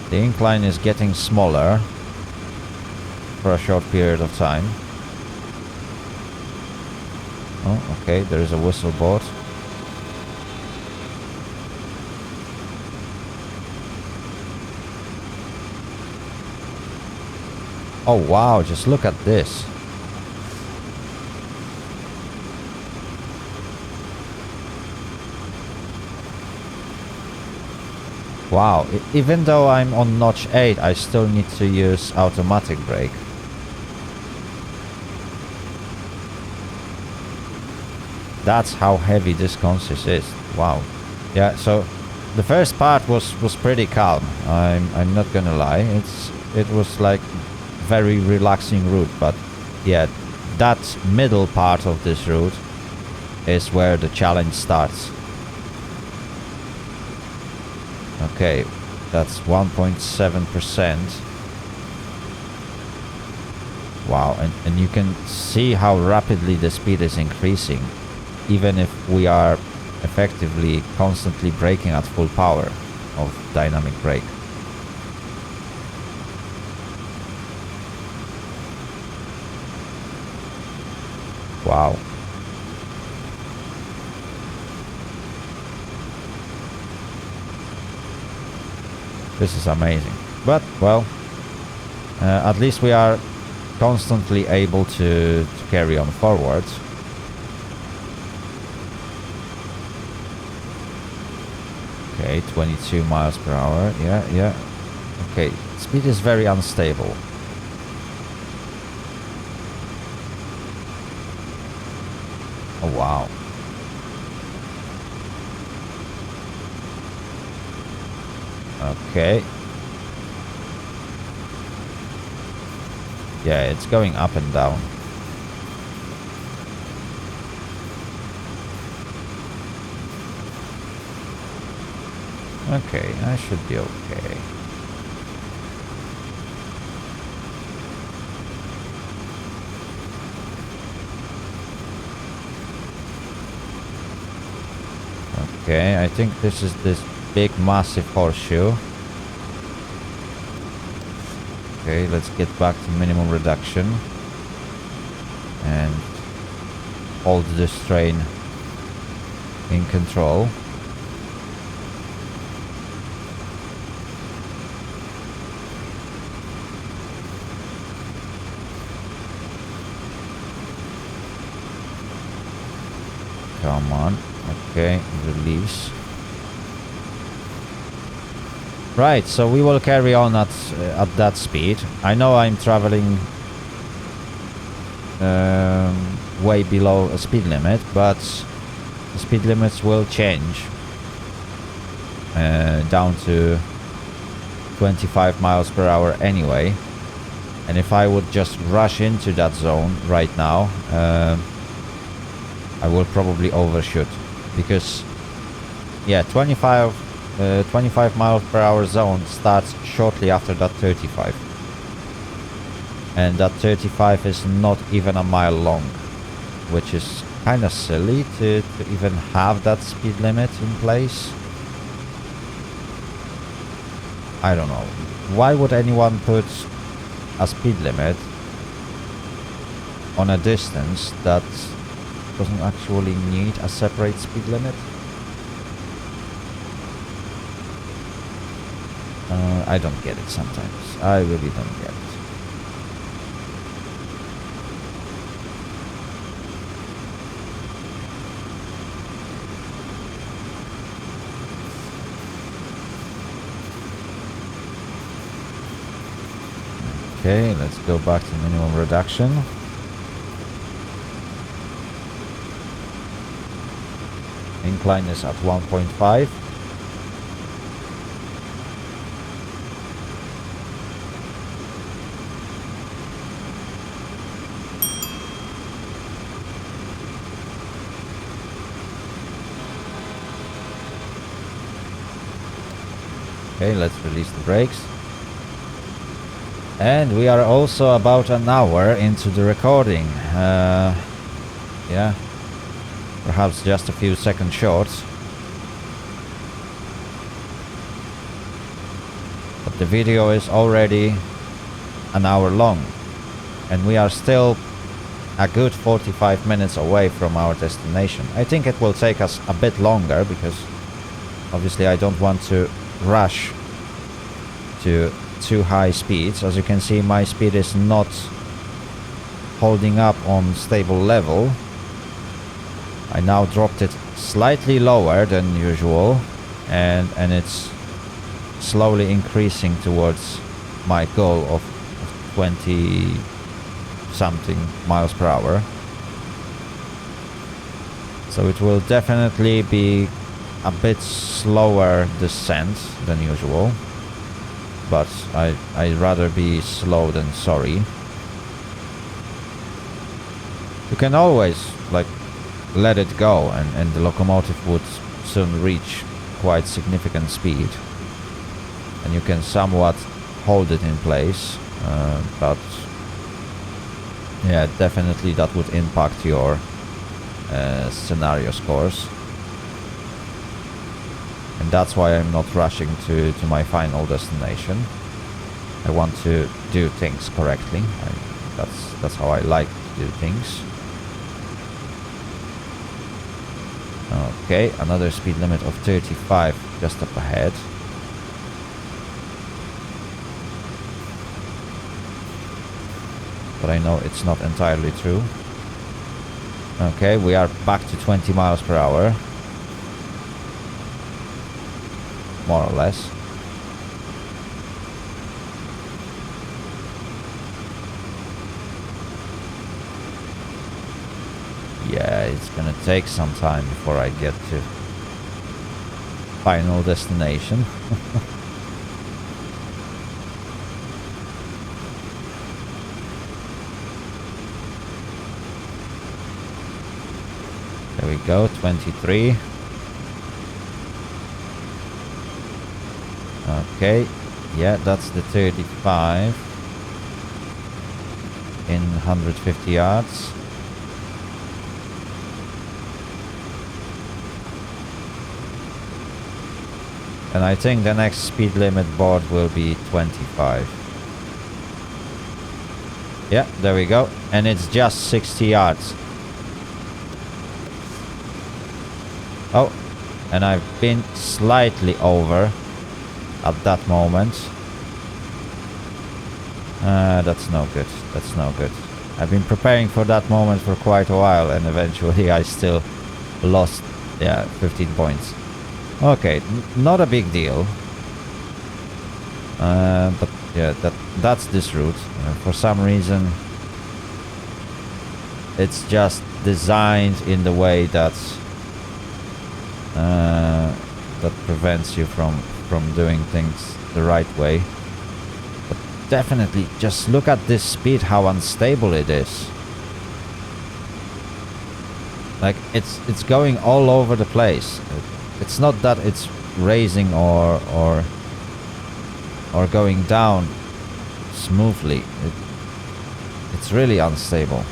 The incline is getting smaller for a short period of time. Oh, okay, there is a whistle board. Oh wow, just look at this. Wow, even though I'm on notch 8, I still need to use automatic brake. That's how heavy this consist is. Wow. Yeah, so the first part was pretty calm. I'm not gonna lie. It was like very relaxing route, but yeah, that middle part of this route is where the challenge starts. Okay, that's 1.7%. Wow, and you can see how rapidly the speed is increasing, even if we are effectively constantly braking at full power of dynamic brake. Wow. This is amazing. But, well, at least we are constantly able to carry on forward. Okay, 22 miles per hour. Yeah. Okay, speed is very unstable. Oh, wow. Okay. Yeah, it's going up and down. Okay, I should be okay. Okay, I think this is this big massive horseshoe. Okay, let's get back to minimum reduction and hold the strain in control. Come on. Okay, release. Right, so we will carry on at that speed. I know I'm traveling way below a speed limit, but the speed limits will change down to 25 miles per hour anyway. And if I would just rush into that zone right now, I will probably overshoot, because yeah, 25 miles per hour zone starts shortly after that 35, and that 35 is not even a mile long, which is kind of silly to even have that speed limit in place. I don't know, why would anyone put a speed limit on a distance that doesn't actually need a separate speed limit? I don't get it sometimes. I really don't get it. Okay, let's go back to minimum reduction. Incline is at 1.5. Okay, let's release the brakes. And we are also about an hour into the recording. Yeah, perhaps just a few seconds short. But the video is already an hour long. And we are still a good 45 minutes away from our destination. I think it will take us a bit longer because obviously I don't want to rush to too high speeds. As you can see, my speed is not holding up on stable level. I now dropped it slightly lower than usual, and it's slowly increasing towards my goal of 20 something miles per hour. So it will definitely be a bit slower descent than usual, but I'd rather be slow than sorry. You can always like let it go, and the locomotive would soon reach quite significant speed, and you can somewhat hold it in place, but yeah, definitely that would impact your scenario scores. And that's why I'm not rushing to my final destination. I want to do things correctly. That's how I like to do things. Okay, another speed limit of 35 just up ahead. But I know it's not entirely true. Okay, we are back to 20 miles per hour. More or less. Yeah, it's gonna take some time before I get to final destination. There we go, 23. Okay, yeah, that's the 35 in 150 yards. And I think the next speed limit board will be 25. Yeah, there we go. And it's just 60 yards. Oh, and I've been slightly over at that moment. That's no good. That's no good. I've been preparing for that moment for quite a while, and eventually I still lost, yeah, 15 points. Okay, not a big deal. But yeah, that's this route. For some reason, it's just designed in the way that that prevents you from doing things the right way. But definitely, just look at this speed, how unstable it is. Like it's going all over the place. It's not that it's raising or going down smoothly. It's really unstable.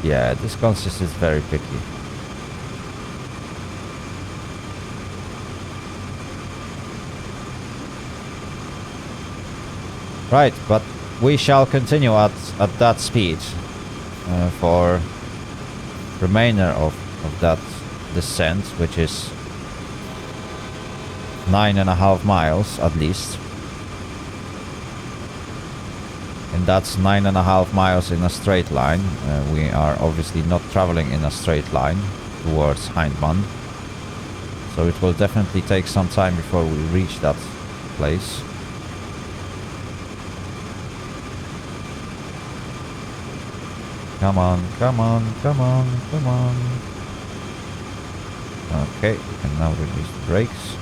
Yeah, this consist is very picky. Right, but we shall continue at that speed for remainder of that descent, which is 9.5 miles at least. And that's 9.5 miles in a straight line. We are obviously not traveling in a straight line towards Hindman. So it will definitely take some time before we reach that place. Come on, come on, come on, come on. Okay, we can now release the brakes.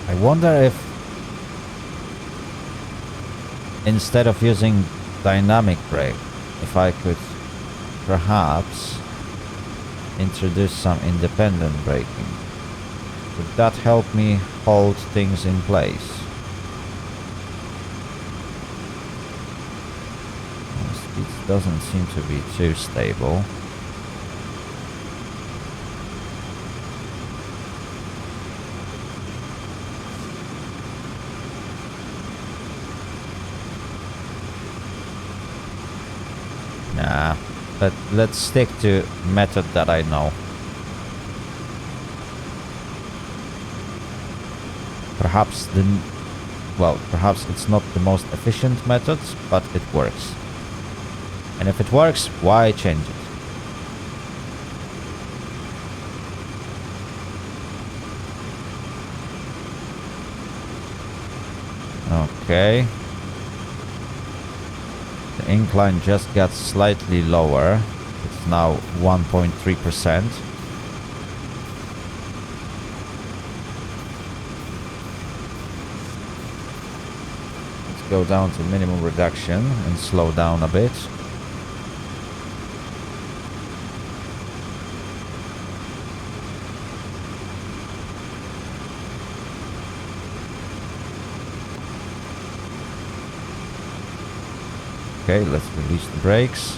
I wonder if instead of using dynamic brake, if I could perhaps introduce some independent braking. Would that help me hold things in place? It doesn't seem to be too stable. Nah, but let's stick to method that I know. Perhaps perhaps it's not the most efficient method, but it works. And if it works, why change it? Okay. The incline just got slightly lower. It's now 1.3%. Let's go down to minimum reduction and slow down a bit. Okay, let's release the brakes.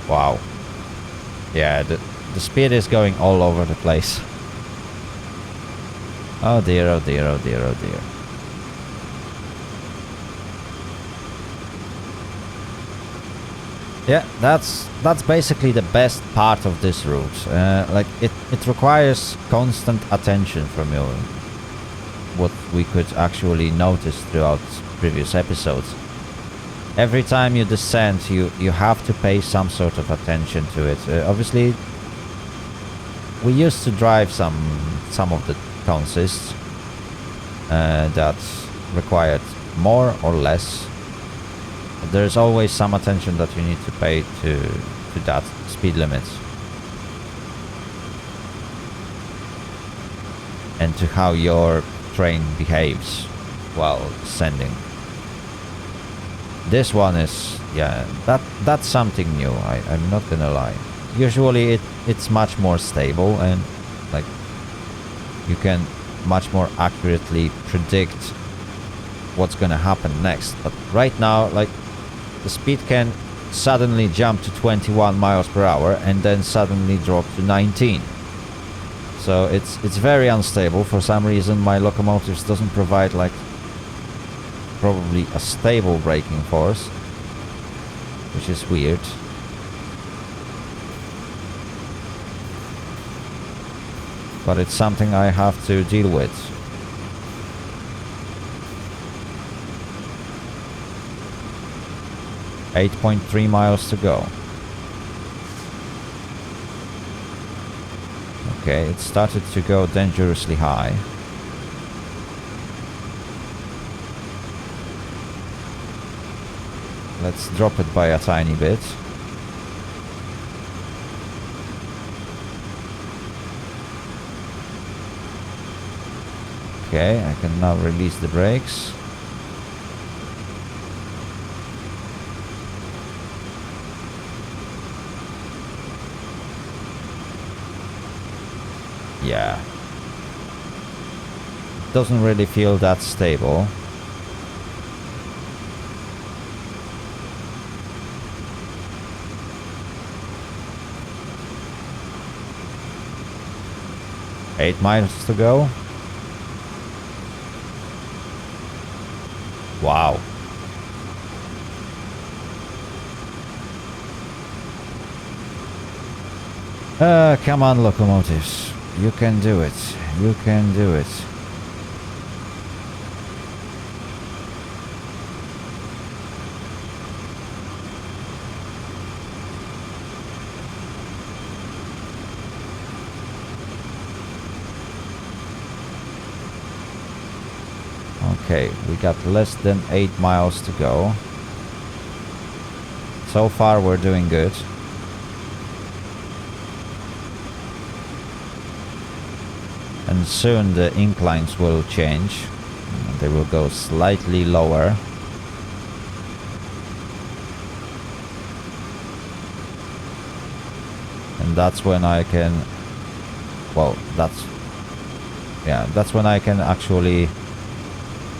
Wow. Yeah, the speed is going all over the place. Oh dear, oh dear, oh dear, oh dear. Yeah, that's basically the best part of this route. Like it requires constant attention from you. What we could actually notice throughout previous episodes. Every time you descend, you have to pay some sort of attention to it. Obviously, we used to drive some of the consists that required more or less. There's always some attention that you need to pay to that speed limit and to how your train behaves while descending. This one is, yeah, that's something new. I'm not gonna lie. Usually it's much more stable and like you can much more accurately predict what's gonna happen next. But right now, like, the speed can suddenly jump to 21 miles per hour and then suddenly drop to 19. So it's very unstable. For some reason my locomotives doesn't provide like probably a stable braking force, which is weird. But it's something I have to deal with. .3 miles to go. Okay, it started to go dangerously high. Let's drop it by a tiny bit. Okay, I can now release the brakes. Yeah. It doesn't really feel that stable. Eight miles to go. Wow. Come on, locomotives. You can do it. You can do it. Okay, we got less than 8 miles to go. So far we're doing good. And soon the inclines will change. They will go slightly lower. And that's when I can... Well, that's when I can actually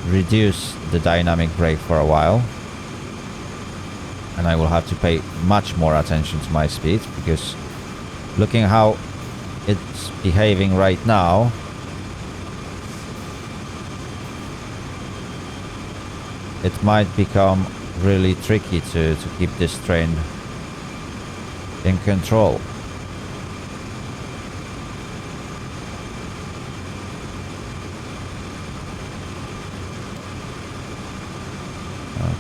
reduce the dynamic brake for a while. And I will have to pay much more attention to my speed, because looking how it's behaving right now, it might become really tricky to keep this train in control.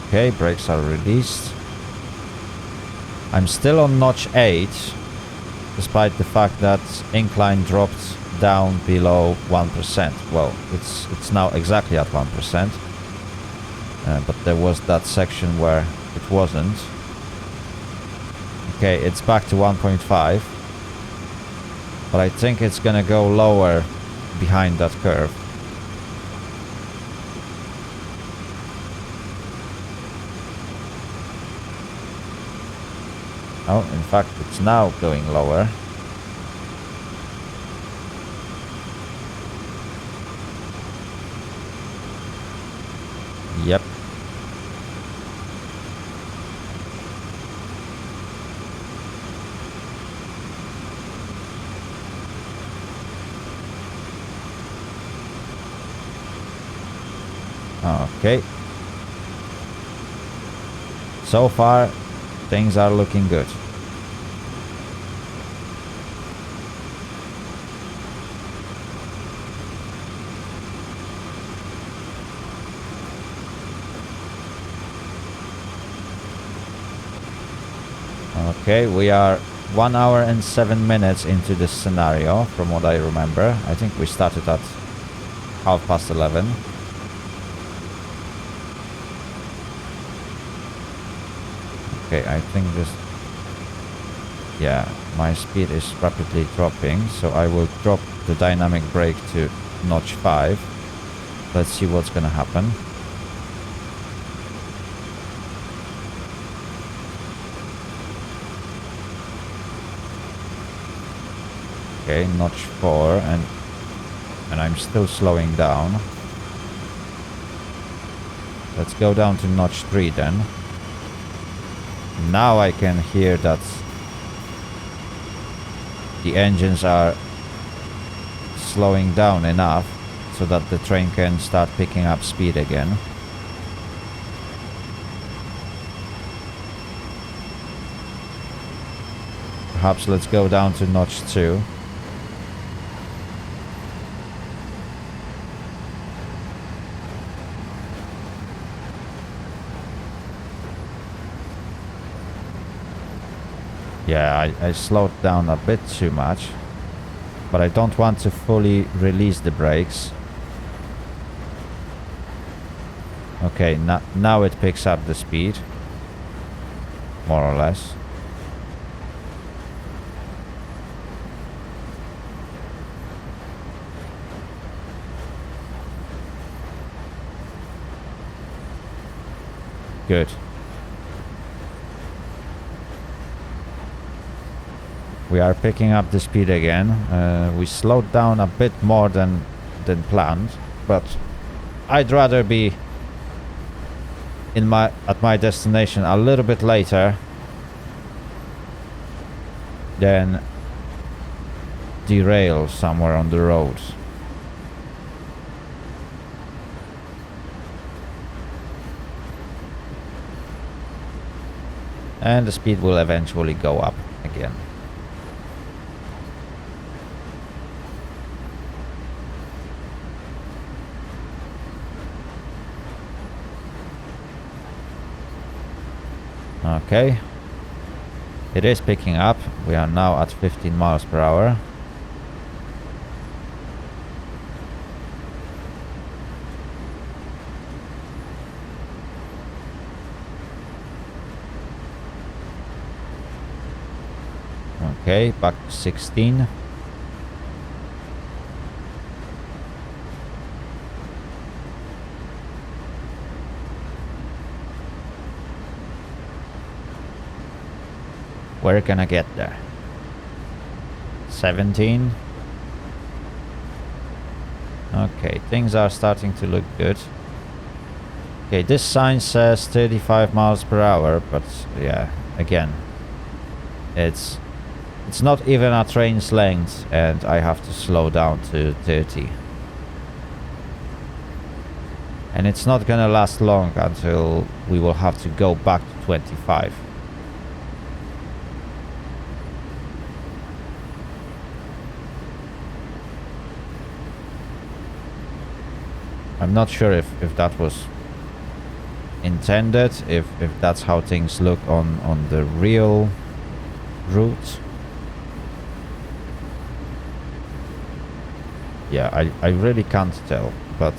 Okay, brakes are released. I'm still on notch 8, despite the fact that incline dropped down below 1%. Well, it's now exactly at 1%. But there was that section where it wasn't. Okay, it's back to 1.5. But I think it's gonna go lower behind that curve. Oh, in fact, it's now going lower. Yep. Okay. So far, things are looking good. Okay, we are 1 hour and 7 minutes into this scenario, from what I remember. I think we started at 11:30. Okay, I think this... Yeah, my speed is rapidly dropping, so I will drop the dynamic brake to notch 5. Let's see what's gonna happen. Okay, notch 4, and I'm still slowing down. Let's go down to notch 3 then. Now I can hear that the engines are slowing down enough so that the train can start picking up speed again. Perhaps let's go down to notch 2. Yeah, I slowed down a bit too much, but I don't want to fully release the brakes. Okay, now it picks up the speed, more or less. Good. We are picking up the speed again. We slowed down a bit more than planned, but I'd rather be at my destination a little bit later than derail somewhere on the road. And the speed will eventually go up again. Okay, it is picking up. We are now at 15 miles per hour. Okay, back to 16. Where can I get there? 17. Okay, things are starting to look good. Okay, this sign says 35 miles per hour, but yeah, again, it's not even a train's length, and I have to slow down to 30. And it's not gonna last long until we will have to go back to 25. I'm not sure if that was intended, if that's how things look on the real route. Yeah, I really can't tell, but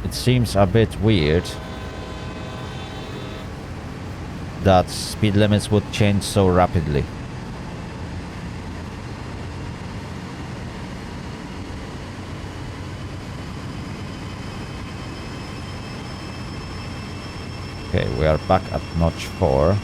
it seems a bit weird that speed limits would change so rapidly. Okay, we are back at notch 4.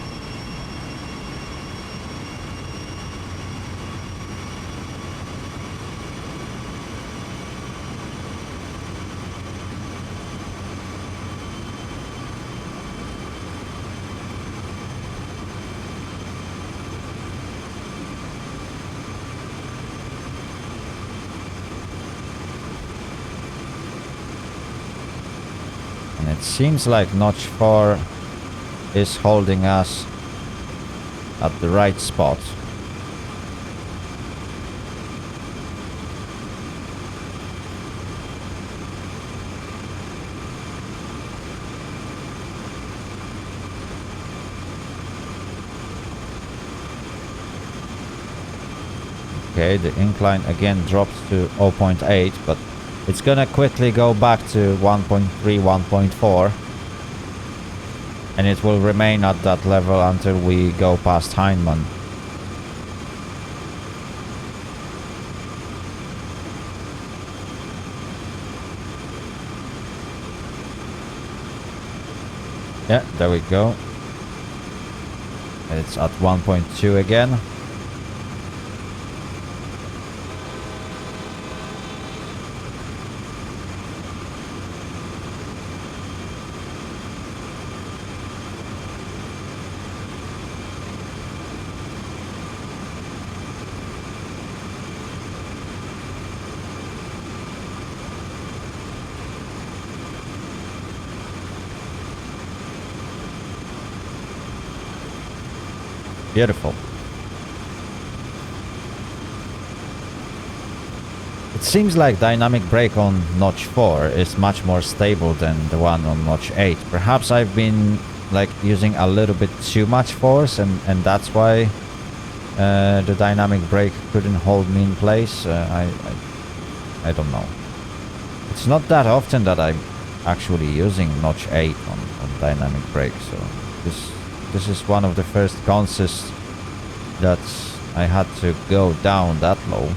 And it seems like notch 4 is holding us at the right spot. Okay, the incline again drops to 0.8, but it's gonna quickly go back to 1.3, 1.4. And it will remain at that level until we go past Heinemann. Yeah, there we go. And it's at 1.2 again. Beautiful. It seems like dynamic brake on notch 4 is much more stable than the one on notch 8. Perhaps I've been like using a little bit too much force, and that's why the dynamic brake couldn't hold me in place. I don't know. It's not that often that I'm actually using notch 8 on dynamic brake, so this is one of the first consists that I had to go down that low.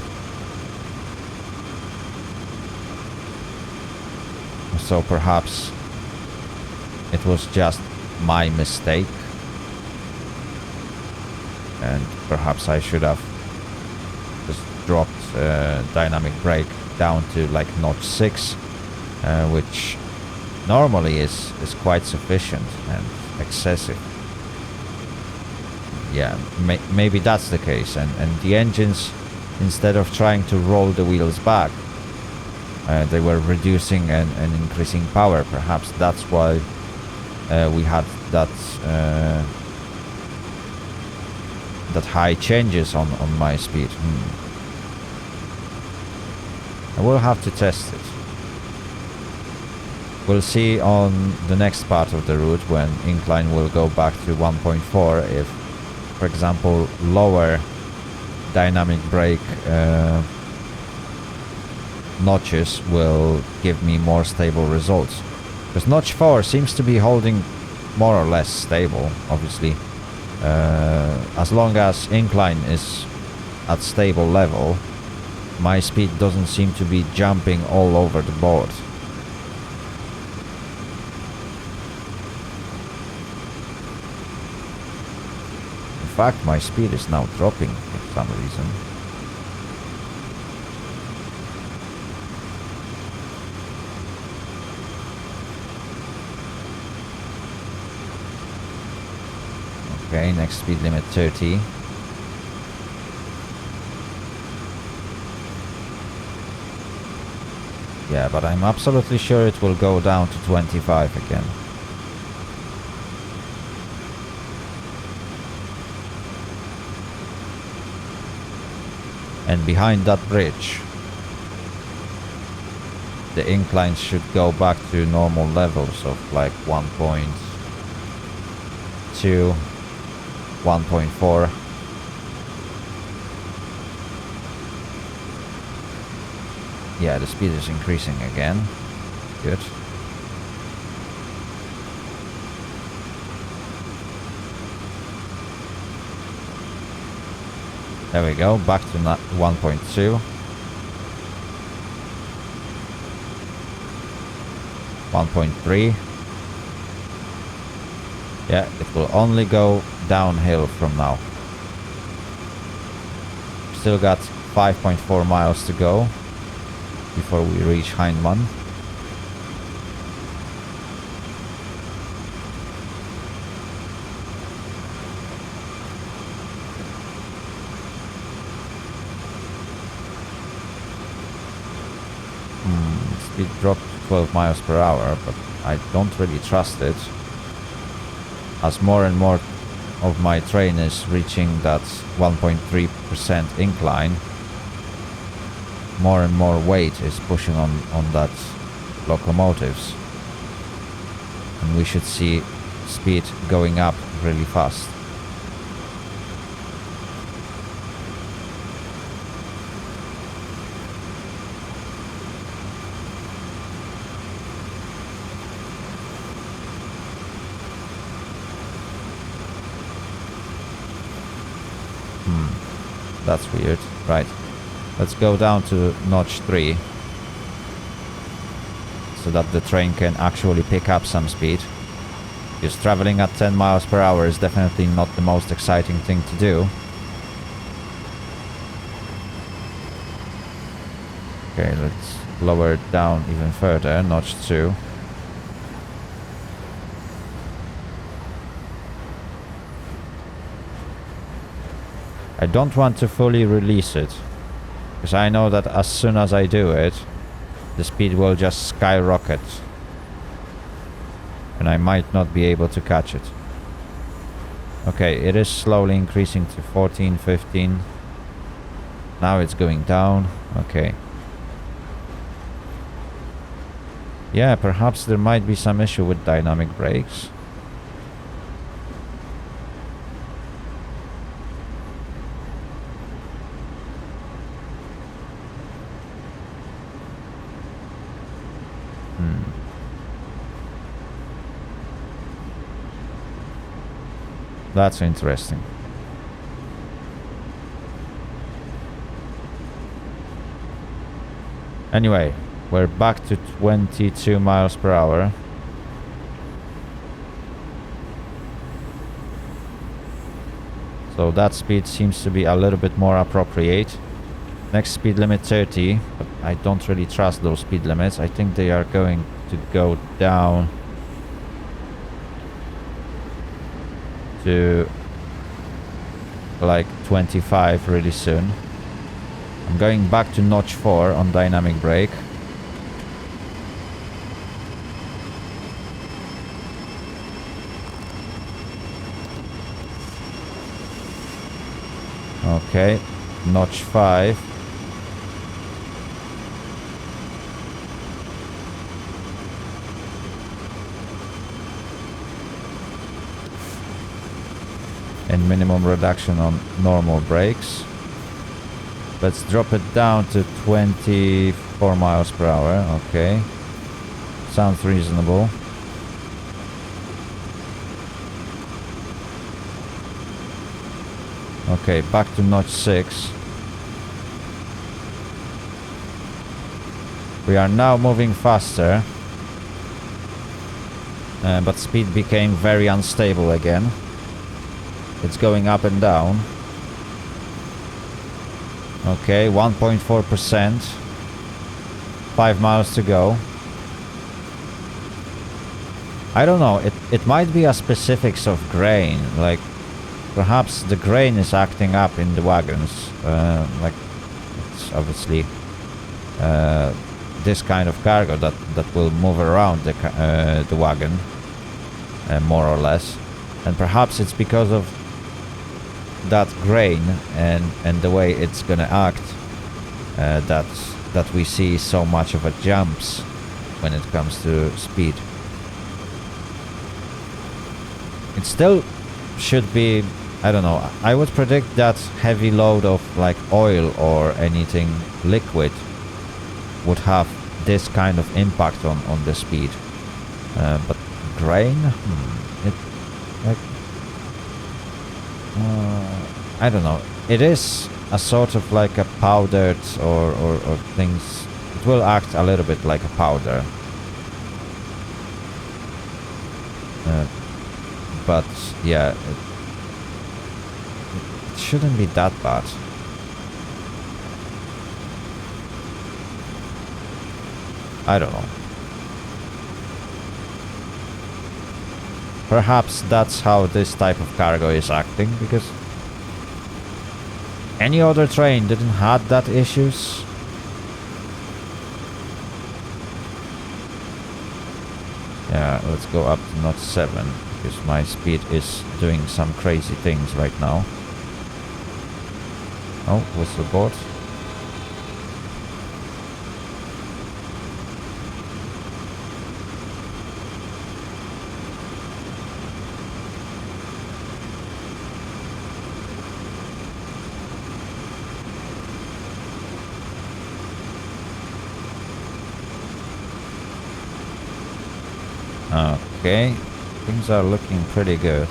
So perhaps it was just my mistake, and perhaps I should have just dropped dynamic brake down to like notch 6, which normally is quite sufficient and excessive. Yeah, maybe that's the case, and the engines, instead of trying to roll the wheels back, they were reducing and increasing power. Perhaps that's why we had that high changes on my speed. I will have to test it. We'll see on the next part of the route when incline will go back to 1.4 if, for example, lower dynamic brake notches will give me more stable results. Because notch 4 seems to be holding more or less stable. Obviously As long as incline is at stable level, my speed doesn't seem to be jumping all over the board. In fact, my speed is now dropping for some reason. Okay, next speed limit 30. Yeah, but I'm absolutely sure it will go down to 25 again. And behind that bridge, the inclines should go back to normal levels of like 1.2, 1.4. Yeah, the speed is increasing again. Good. There we go, back to 1.2. 1.3. Yeah, it will only go downhill from now. Still got 5.4 miles to go before we reach Heinemann. Speed dropped to 12 miles per hour, but I don't really trust it, as more and more of my train is reaching that 1.3% incline. More and more weight is pushing on that locomotives, and we should see speed going up really fast. That's weird. Right. Let's go down to notch 3 so that the train can actually pick up some speed. Because traveling at 10 miles per hour is definitely not the most exciting thing to do. Okay, let's lower it down even further. Notch 2. I don't want to fully release it, because I know that as soon as I do it, the speed will just skyrocket, and I might not be able to catch it. Okay, it is slowly increasing to 14, 15. Now it's going down. Okay. Yeah, perhaps there might be some issue with dynamic brakes. That's interesting. Anyway, we're back to 22 miles per hour. So that speed seems to be a little bit more appropriate. Next speed limit 30, but I don't really trust those speed limits. I think they are going to go down to like 25 really soon. I'm going back to notch 4 on dynamic brake. Okay, notch 5. And minimum reduction on normal brakes. Let's drop it down to 24 miles per hour. Okay, sounds reasonable. Okay, back to notch 6. We are now moving faster. But speed became very unstable again. It's going up and down. Okay, 1.4%. 5 miles to go. I don't know, it might be a specifics of grain, like perhaps the grain is acting up in the wagons. Like it's obviously this kind of cargo that will move around the wagon, more or less, and perhaps it's because of that grain and the way it's gonna act that we see so much of a jumps when it comes to speed. It still should be, I don't know, I would predict that heavy load of like oil or anything liquid would have this kind of impact on the speed. But grain, I don't know. It is a sort of like a powdered or things. It will act a little bit like a powder. But yeah, it shouldn't be that bad. I don't know. Perhaps that's how this type of cargo is acting, because any other train didn't have that issues. Yeah, let's go up to notch 7. Because my speed is doing some crazy things right now. Oh, whistle board. Okay. Things are looking pretty good.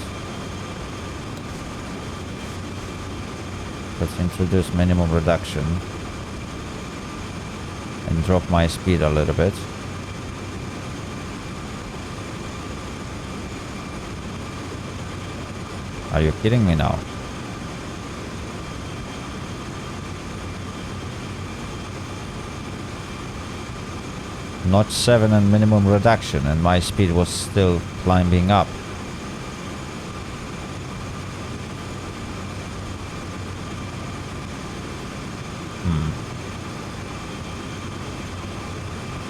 Let's introduce minimum reduction and drop my speed a little bit. Are you kidding me now? Notch 7 and minimum reduction, and my speed was still climbing up.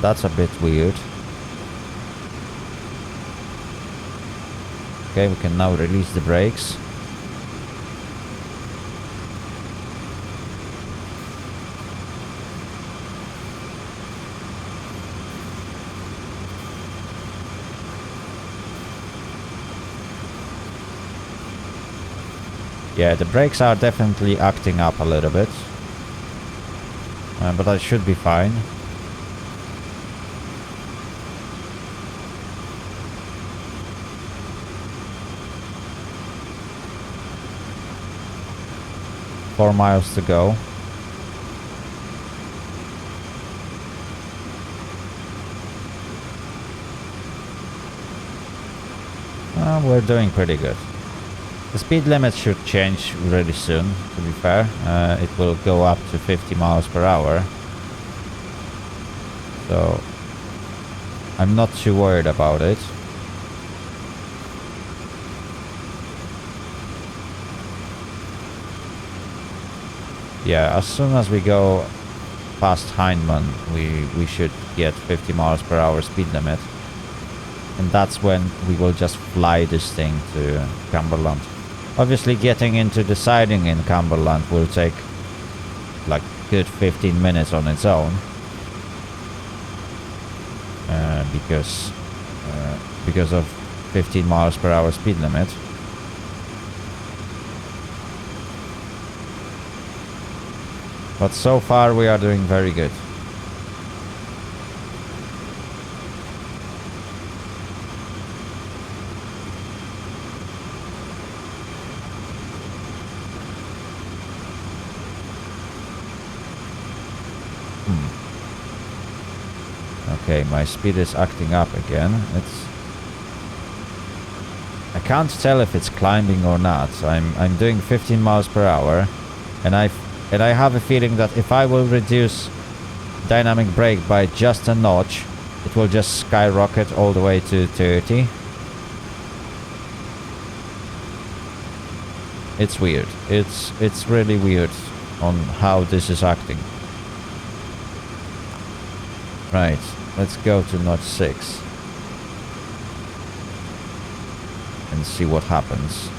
That's a bit weird. Okay, we can now release the brakes. Yeah, the brakes are definitely acting up a little bit. But I should be fine. Four miles to go. We're doing pretty good. The speed limit should change really soon, to be fair. It will go up to 50 miles per hour. So I'm not too worried about it. Yeah, as soon as we go past Heinemann, we should get 50 miles per hour speed limit. And that's when we will just fly this thing to Cumberland. Obviously, getting into the siding in Cumberland will take like good 15 minutes on its own. Because of 15 miles per hour speed limit. But so far we are doing very good. Okay, my speed is acting up again. I can't tell if it's climbing or not. I'm doing 15 miles per hour, and I have a feeling that if I will reduce dynamic brake by just a notch, it will just skyrocket all the way to 30. It's weird. It's really weird on how this is acting. Right, let's go to notch 6 and see what happens.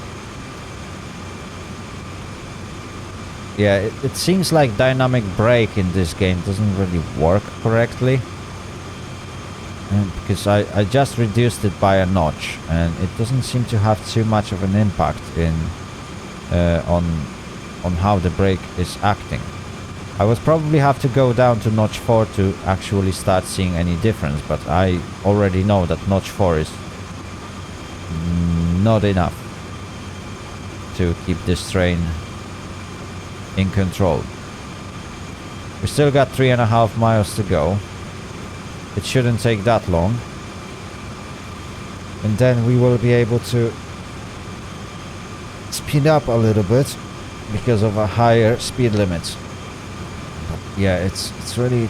Yeah, it seems like dynamic brake in this game doesn't really work correctly. Because I just reduced it by a notch, and it doesn't seem to have too much of an impact on how the brake is acting. I would probably have to go down to notch 4 to actually start seeing any difference, but I already know that notch 4 is not enough to keep this train in control. We still got 3.5 miles to go. It shouldn't take that long. And then we will be able to speed up a little bit because of a higher speed limit. But yeah, it's really...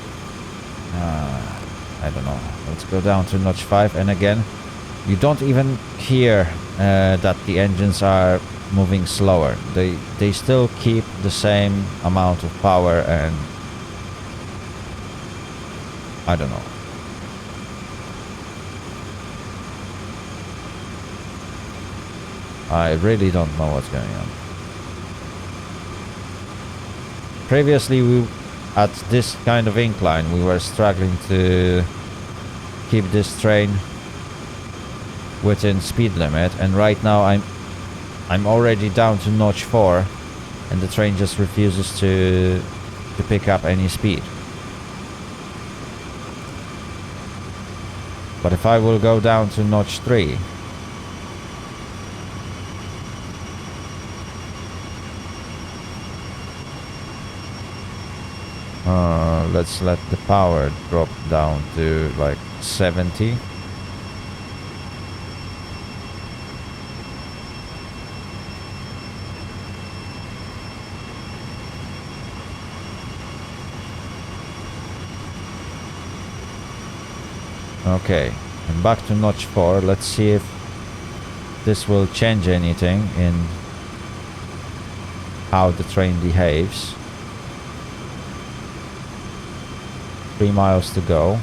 I don't know. Let's go down to notch 5. And again, you don't even hear that the engines are moving slower. They still keep the same amount of power, and I don't know. I really don't know what's going on. Previously, at this kind of incline, we were struggling to keep this train within speed limit, and right now I'm already down to notch 4, and the train just refuses to pick up any speed. But if I will go down to notch 3, let's let the power drop down to like 70. Okay, and back to notch 4. Let's see if this will change anything in how the train behaves. 3 miles to go.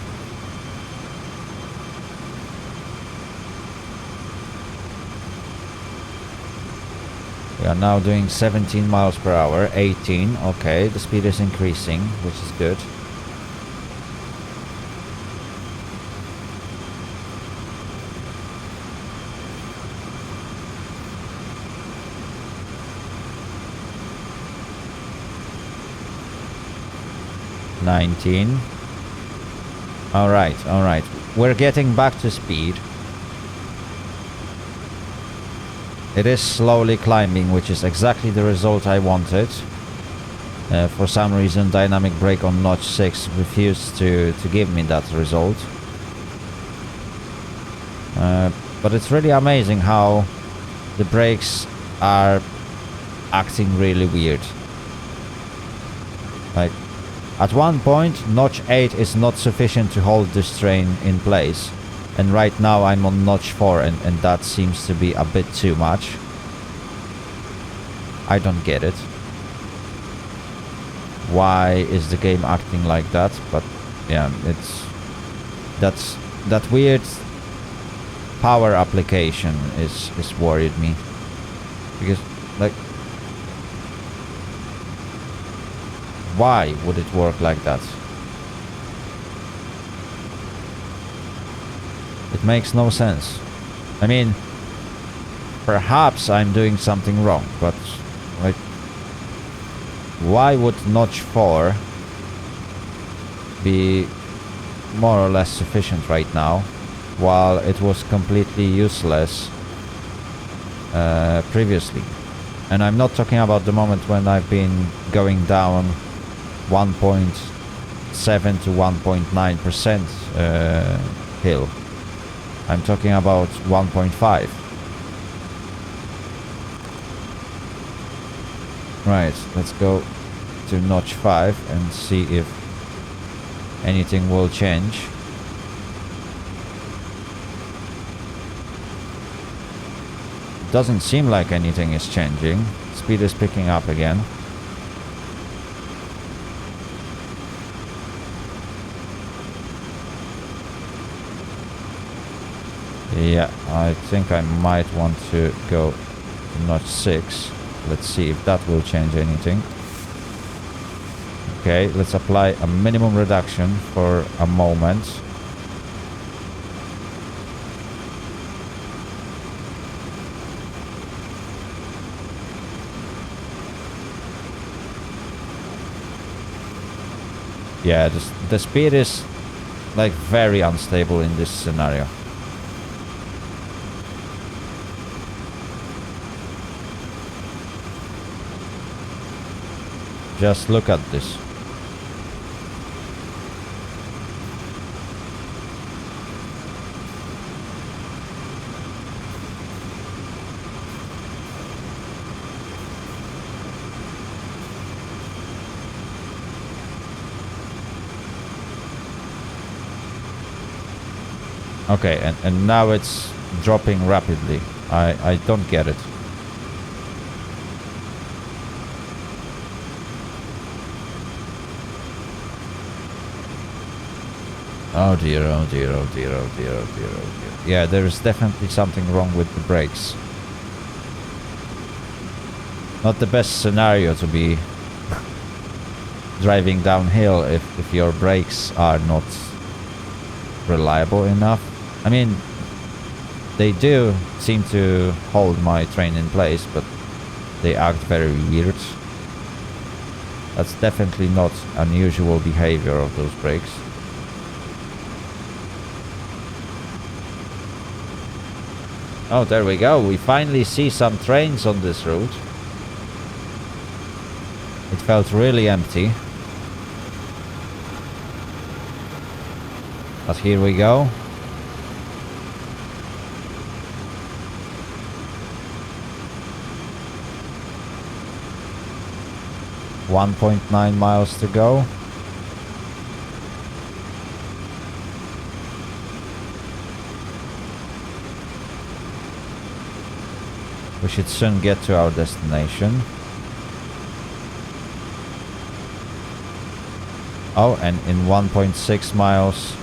We are now doing 17 miles per hour, 18. Okay, the speed is increasing, which is good. $19. All right. We're getting back to speed. It is slowly climbing, which is exactly the result I wanted. For some reason, dynamic brake on notch 6 refused to give me that result. But it's really amazing how the brakes are acting really weird. Like, at one point, notch 8 is not sufficient to hold this train in place. And right now I'm on notch 4, and that seems to be a bit too much. I don't get it. Why is the game acting like that? But yeah, that weird power application is worried me. Because, like, why would it work like that? It makes no sense. I mean, perhaps I'm doing something wrong, but like, why would notch 4 be more or less sufficient right now, while it was completely useless previously? And I'm not talking about the moment when I've been going down 1.2 1.7 to 1.9% hill. I'm talking about 1.5. Right, let's go to notch 5 and see if anything will change. Doesn't seem like anything is changing. Speed is picking up again. Yeah, I think I might want to go to notch 6. Let's see if that will change anything. Okay, let's apply a minimum reduction for a moment. Yeah, the speed is like very unstable in this scenario. Just look at this. Okay, and now it's dropping rapidly. I don't get it. Oh dear, oh dear, oh dear, oh dear, oh dear, oh dear. Yeah, there is definitely something wrong with the brakes. Not the best scenario to be driving downhill if your brakes are not reliable enough. I mean, they do seem to hold my train in place, but they act very weird. That's definitely not unusual behavior of those brakes. Oh, there we go. We finally see some trains on this route. It felt really empty. But here we go. .9 miles to go. We should soon get to our destination. Oh, and in 1.6 miles,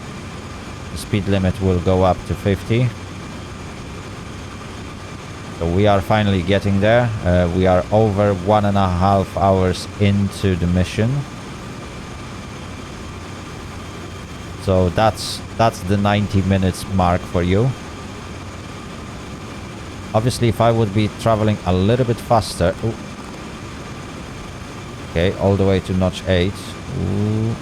the speed limit will go up to 50. So we are finally getting there. We are over 1.5 hours into the mission. So that's the 90 minutes mark for you. Obviously, if I would be traveling a little bit faster... Ooh. Okay, all the way to notch 8. Ooh.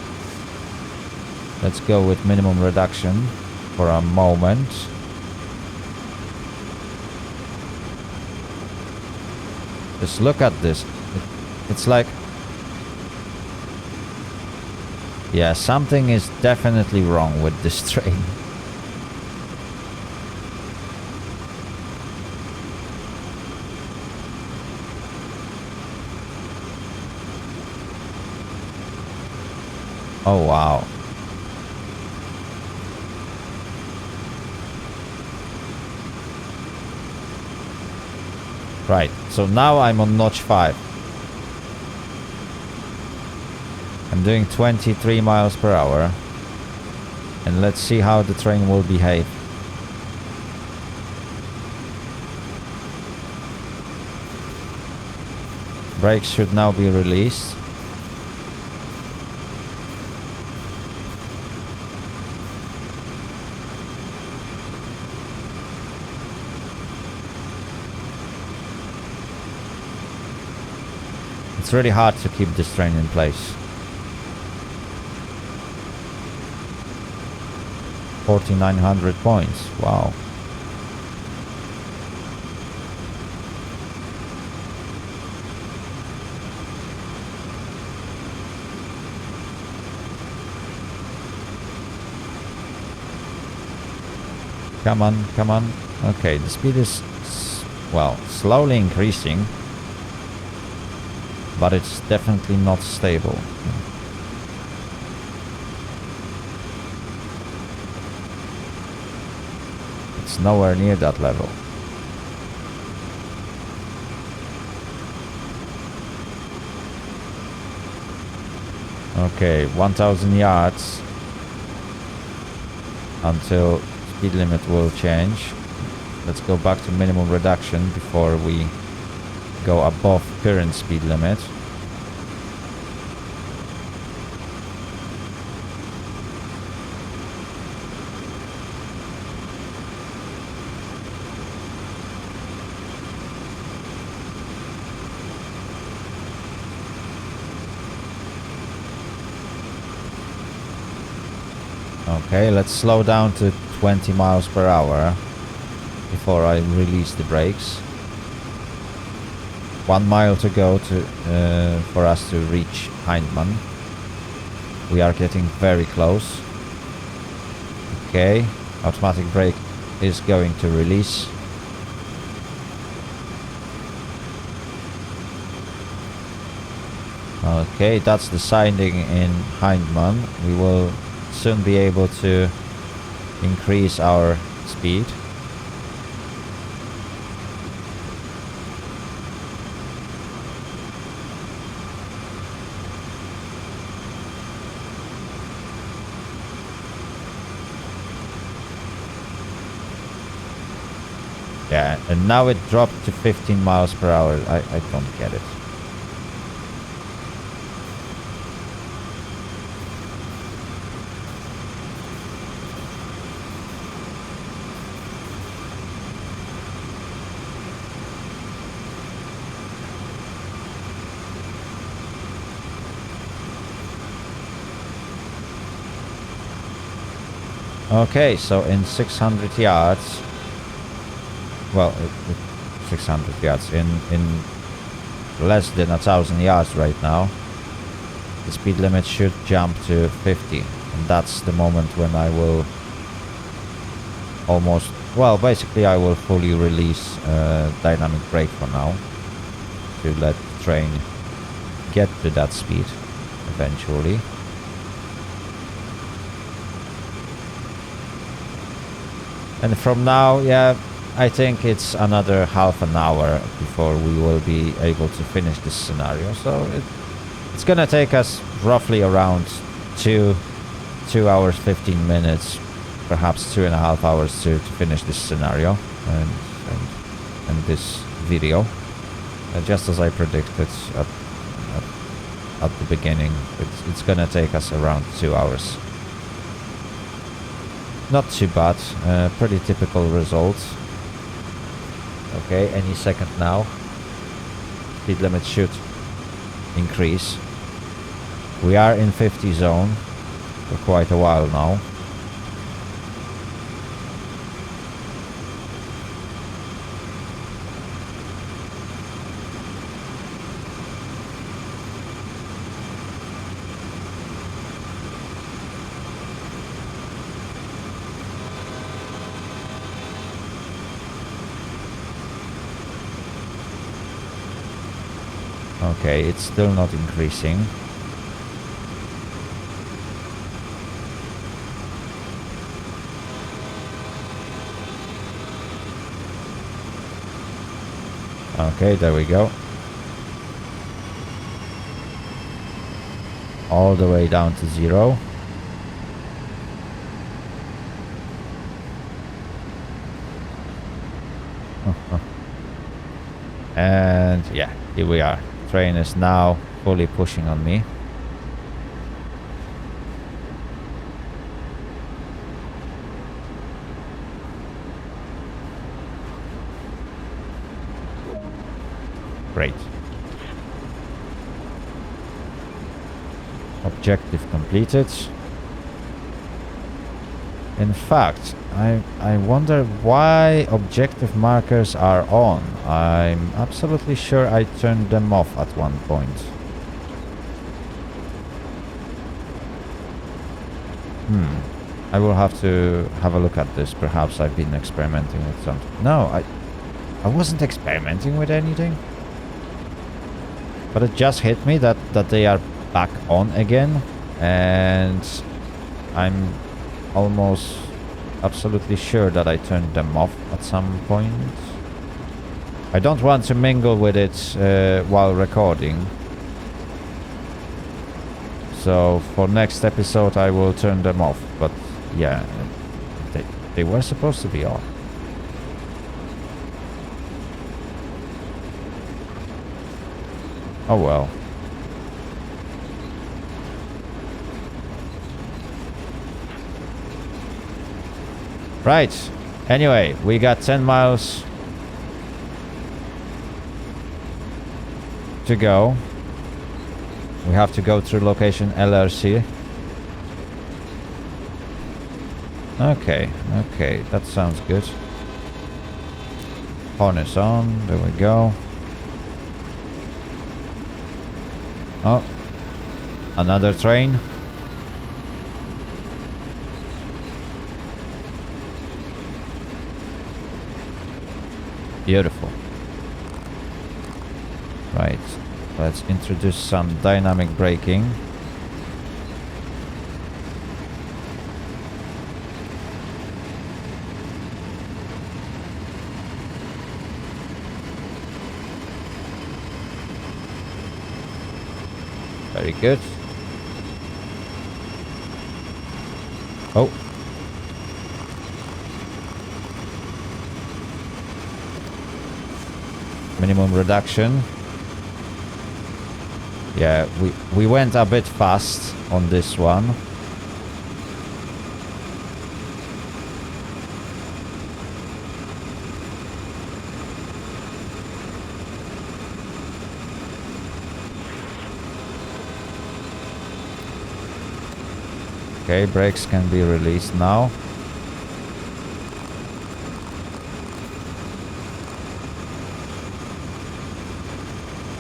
Let's go with minimum reduction for a moment. Just look at this. It's like... Yeah, something is definitely wrong with this train. Oh, wow. Right, so now I'm on notch 5. I'm doing 23 miles per hour. And let's see how the train will behave. Brakes should now be released. It's really hard to keep this train in place. 4,900 points. Wow. Come on, come on. Okay, the speed is, well, slowly increasing. But it's definitely not stable. It's nowhere near that level. Okay, 1000 yards until speed limit will change. Let's go back to minimum reduction before we go above current speed limit. Okay, let's slow down to 20 miles per hour before I release the brakes. 1 mile to go for us to reach Hindman. We are getting very close. Okay, automatic brake is going to release. Okay, that's the siding in Hindman. We will soon be able to increase our speed. Yeah, and now it dropped to 15 miles per hour. I don't get it. Okay, so in 600 yards, well, 600 yards, in less than 1,000 yards right now, the speed limit should jump to 50. And that's the moment when I will almost, well, basically I will fully release dynamic brake for now to let the train get to that speed eventually. And from now, yeah, I think it's another half an hour before we will be able to finish this scenario. So it's gonna take us roughly around 2 hours 15 minutes, perhaps 2.5 hours to finish this scenario and this video. Just as I predicted at the beginning, it's gonna take us around 2 hours. Not too bad, pretty typical results. Okay, any second now. Speed limit should increase. We are in 50 zone for quite a while now. Okay, it's still not increasing. Okay, there we go. All the way down to 0. And yeah, here we are. Train is now fully pushing on me. Great. Objective completed. In fact, I wonder why objective markers are on. I'm absolutely sure I turned them off at one point. I will have to have a look at this. Perhaps I've been experimenting with something. No, I wasn't experimenting with anything. But it just hit me that they are back on again. And I'm almost absolutely sure that I turned them off at some point. I don't want to mingle with it while recording. So for next episode I will turn them off. But yeah, they were supposed to be on. Oh well. Right. Anyway, we got 10 miles to go. We have to go through location LRC. Okay, that sounds good. Harness on, there we go. Oh, another train. Beautiful. Right, let's introduce some dynamic braking. Very good. Oh. Minimum reduction. Yeah, we went a bit fast on this one. Okay, brakes can be released now.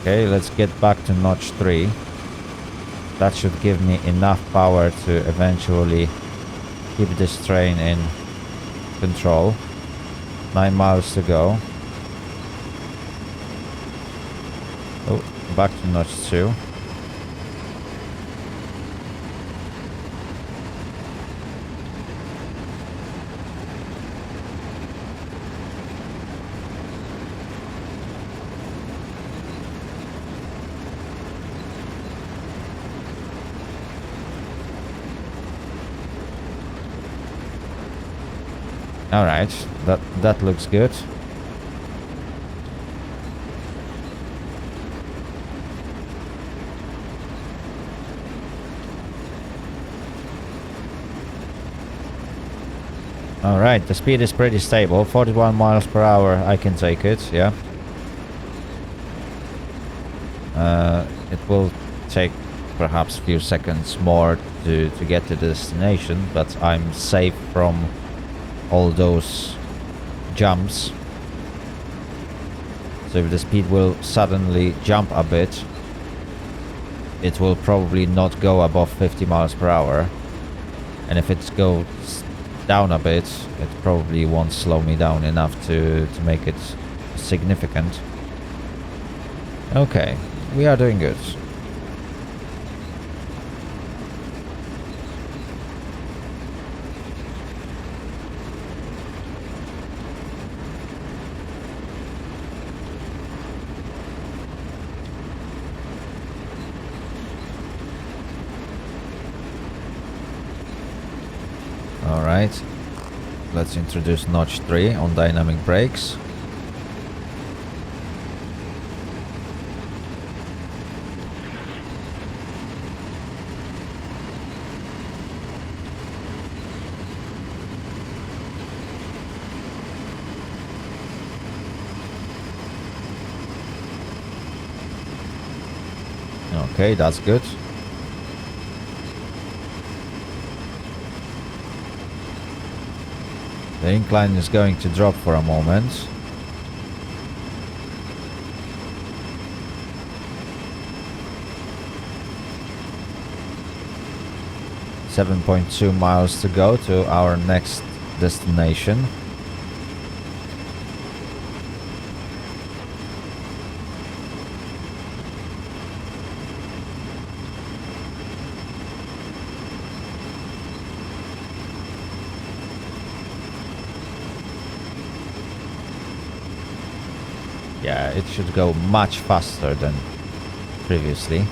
Okay, let's get back to notch 3. That should give me enough power to eventually keep this train in control. 9 miles to go. Oh, back to notch 2. All right, that looks good. All right, the speed is pretty stable. 41 miles per hour. I can take it. Yeah. It will take perhaps a few seconds more to get to the destination, but I'm safe from all those jumps. So if the speed will suddenly jump a bit, it will probably not go above 50 miles per hour. And if it goes down a bit, it probably won't slow me down enough to make it significant. Okay, we are doing good. Alright, let's introduce notch 3 on dynamic brakes. Okay, that's good. The incline is going to drop for a moment. 7.2 miles to go to our next destination. Yeah, it should go much faster than previously.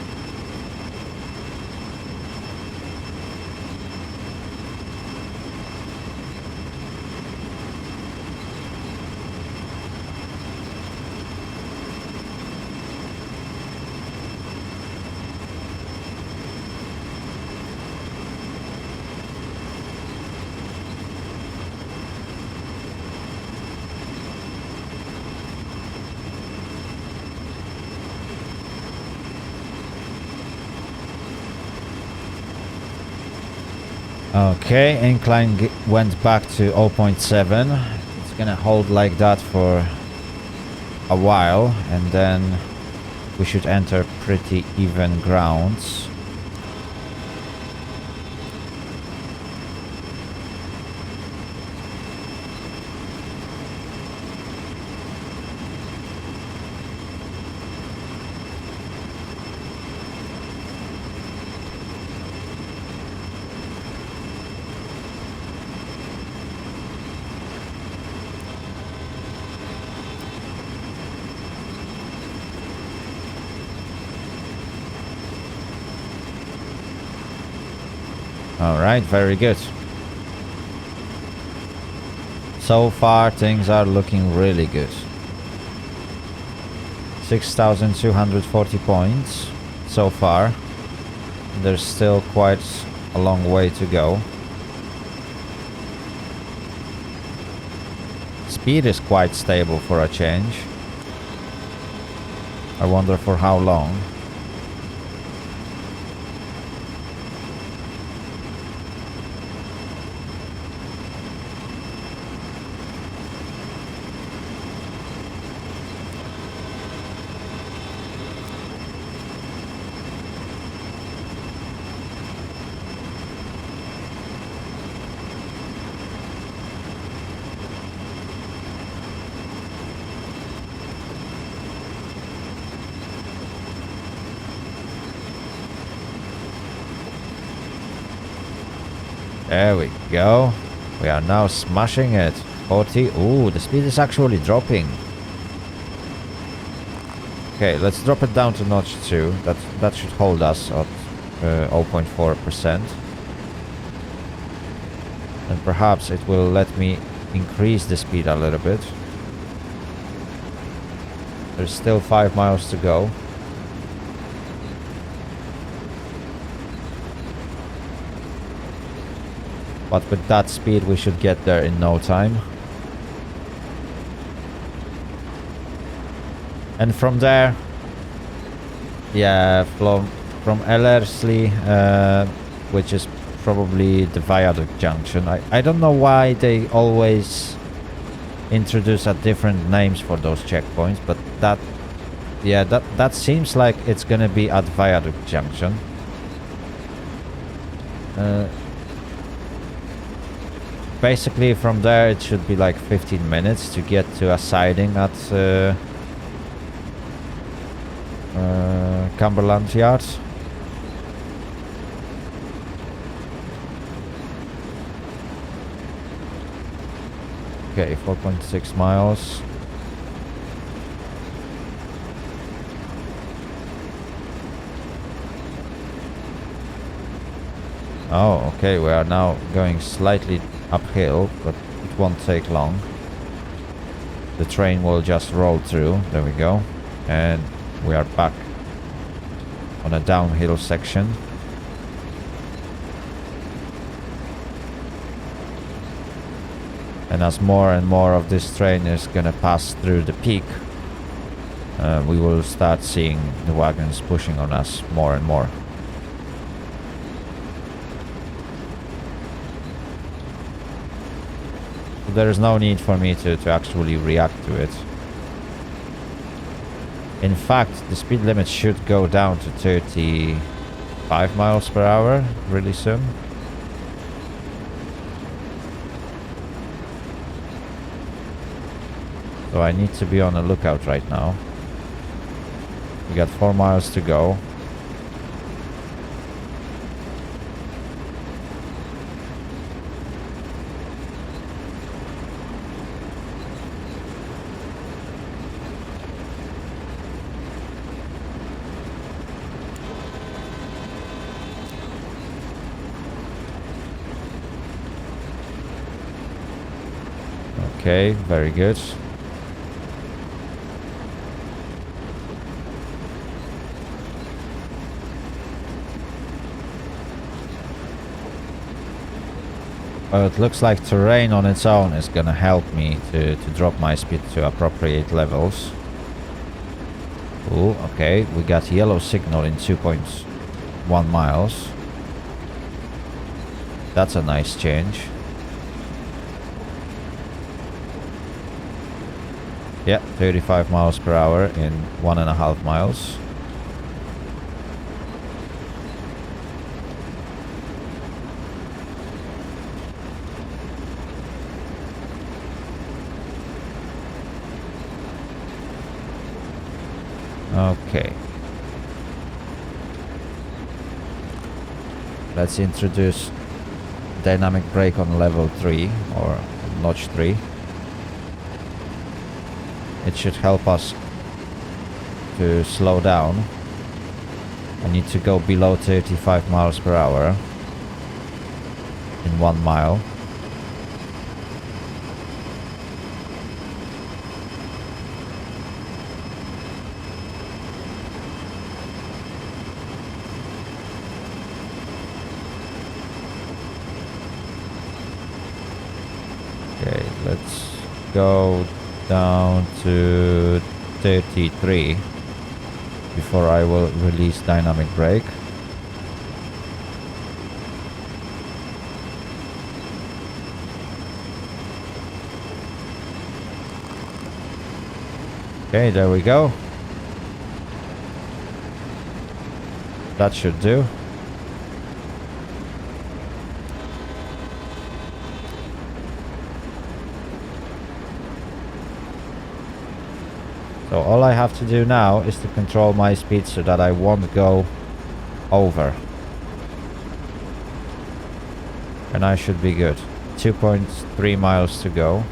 Okay, incline went back to 0.7. It's gonna hold like that for a while, and then we should enter pretty even grounds. Alright, very good. So far things are looking really good. 6,240 points so far. There's still quite a long way to go. Speed is quite stable for a change. I wonder for how long. There we go. We are now smashing it. 40. Ooh, the speed is actually dropping. Okay, let's drop it down to notch 2. That should hold us at 0.4%. And perhaps it will let me increase the speed a little bit. There's still 5 miles to go. But with that speed we should get there in no time. And from there, yeah, from Ellerslie, which is probably the viaduct junction. I don't know why they always introduce different names for those checkpoints, but that seems like it's gonna be at viaduct junction. Basically from there it should be like 15 minutes to get to a siding at Cumberland Yards. Okay, 4.6 miles. Oh, okay, we are now going slightly uphill, but it won't take long. The train will just roll through. There we go. And we are back on a downhill section. And as more and more of this train is gonna pass through the peak, we will start seeing the wagons pushing on us more and more. There is no need for me to actually react to it. In fact, the speed limit should go down to 35 miles per hour really soon. So I need to be on the lookout right now. We got 4 miles to go. Okay, very good. Well, it looks like terrain on its own is gonna help me to drop my speed to appropriate levels. Ooh, okay, we got yellow signal in 2.1 miles. That's a nice change. Yeah, 35 miles per hour in 1.5 miles. Okay. Let's introduce dynamic brake on level 3 or notch 3. It should help us to slow down. I need to go below 35 miles per hour in 1 mile. Okay, let's go down to 33 before I will release dynamic brake. Okay, there we go. That should do. So all I have to do now is to control my speed so that I won't go over. And I should be good. 2.3 miles to go.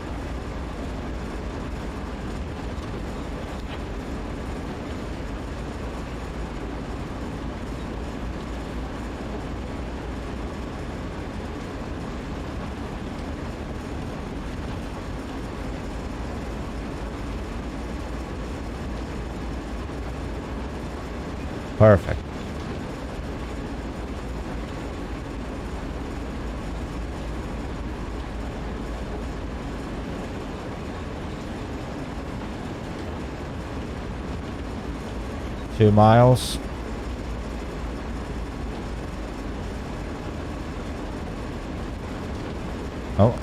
Perfect. Two miles. Oh.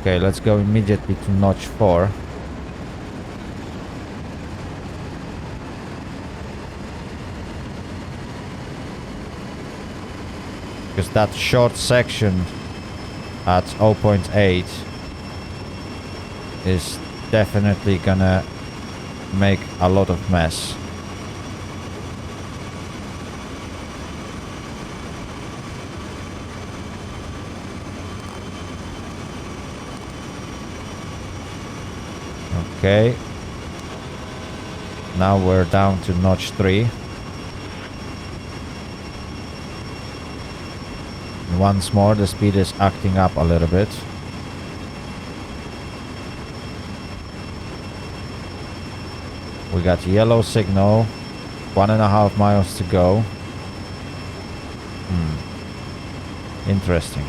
Okay, let's go immediately to notch 4. Because that short section at 0.8 is definitely gonna make a lot of mess. Okay. Now we're down to notch 3. Once more, the speed is acting up a little bit. We got yellow signal. 1.5 miles to go. Interesting.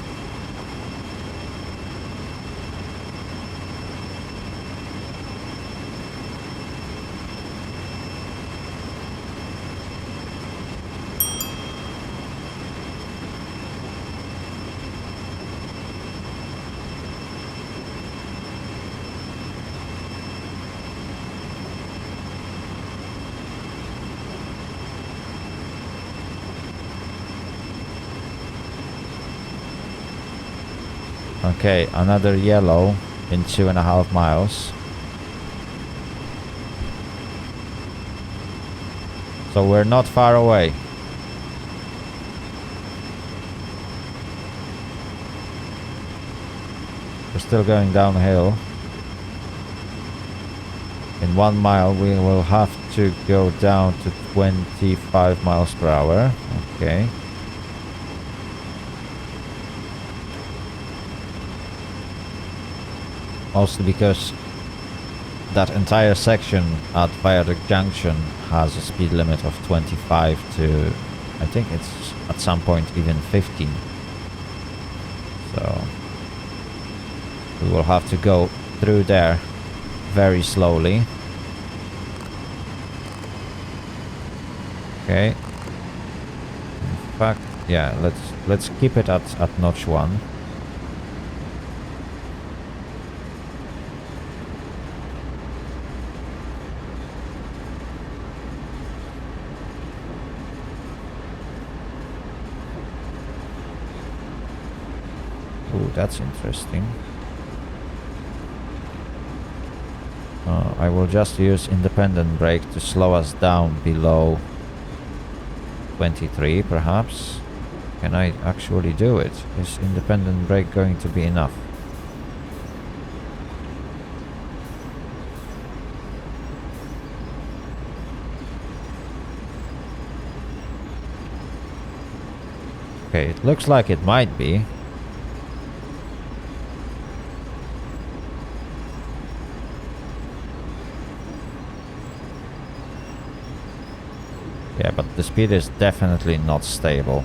Okay, another yellow. in 2.5 miles. So we're not far away. We're still going downhill. In 1 mile we will have to go down to 25 miles per hour. Okay. Mostly because that entire section at Viaduct Junction has a speed limit of 25 to, I think it's at some point even 15. So we will have to go through there very slowly. Okay. In fact, yeah, let's keep it at notch 1. Ooh, that's interesting. I will just use independent brake to slow us down below 23 perhaps. Can I actually do it? Is independent brake going to be enough? Okay, it looks like it might be. Yeah, but the speed is definitely not stable.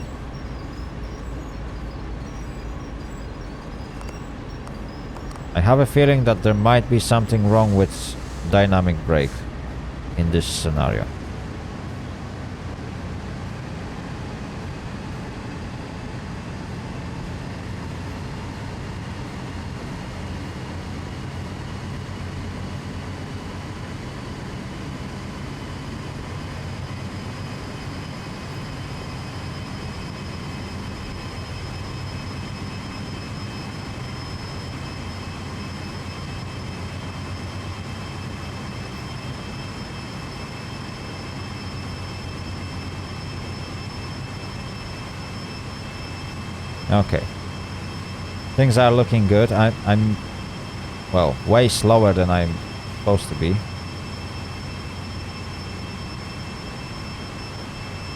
I have a feeling that there might be something wrong with dynamic brake in this scenario. Okay. Things are looking good. I'm well, way slower than I'm supposed to be.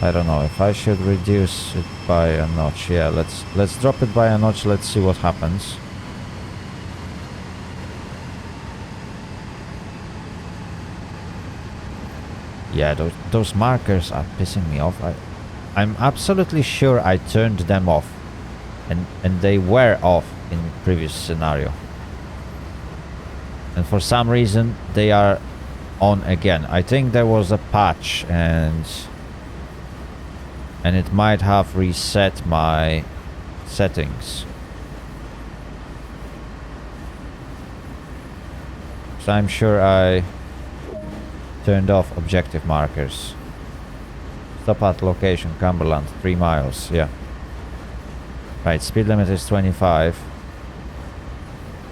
I don't know if I should reduce it by a notch. Yeah, let's drop it by a notch. Let's see what happens. Yeah, those markers are pissing me off. I'm absolutely sure I turned them off. And they were off in the previous scenario. And for some reason they are on again. I think there was a patch and it might have reset my settings. So I'm sure I turned off objective markers. Stop at location Cumberland, 3 miles, yeah. Right, speed limit is 25.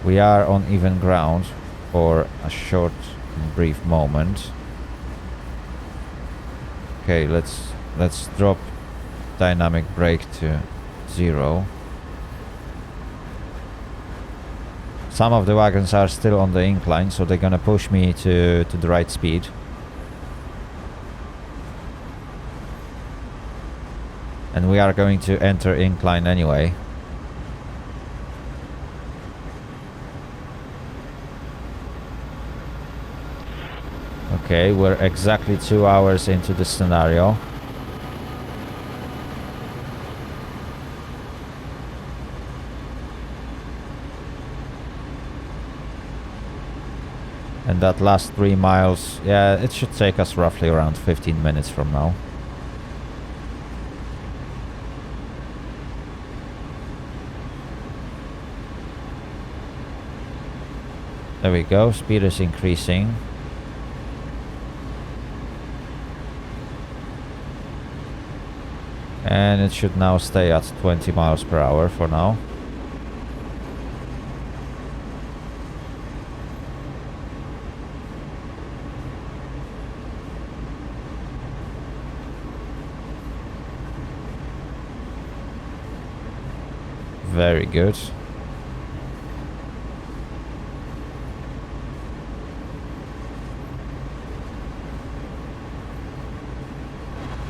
We are on even ground for a short and brief moment. Okay, let's drop dynamic brake to 0. Some of the wagons are still on the incline, so they're gonna push me to the right speed. And we are going to enter incline anyway. Okay, we're exactly 2 hours into the scenario. And that last 3 miles, yeah, it should take us roughly around 15 minutes from now. There we go, speed is increasing. And it should now stay at 20 miles per hour for now. Very good.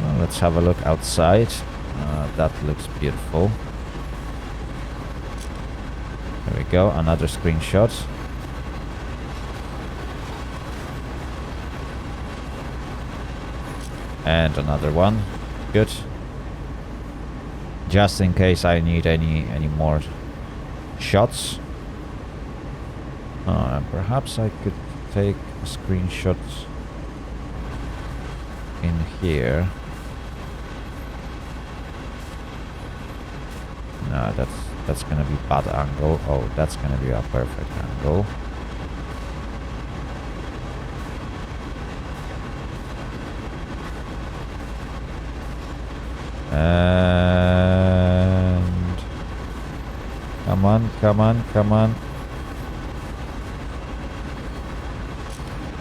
Well, let's have a look outside. That looks beautiful. There we go, another screenshot. And another one. Good. Just in case I need any more shots. Perhaps I could take a screenshot in here. No, that's gonna be bad angle. Oh, that's gonna be a perfect angle. And come on, come on, come on.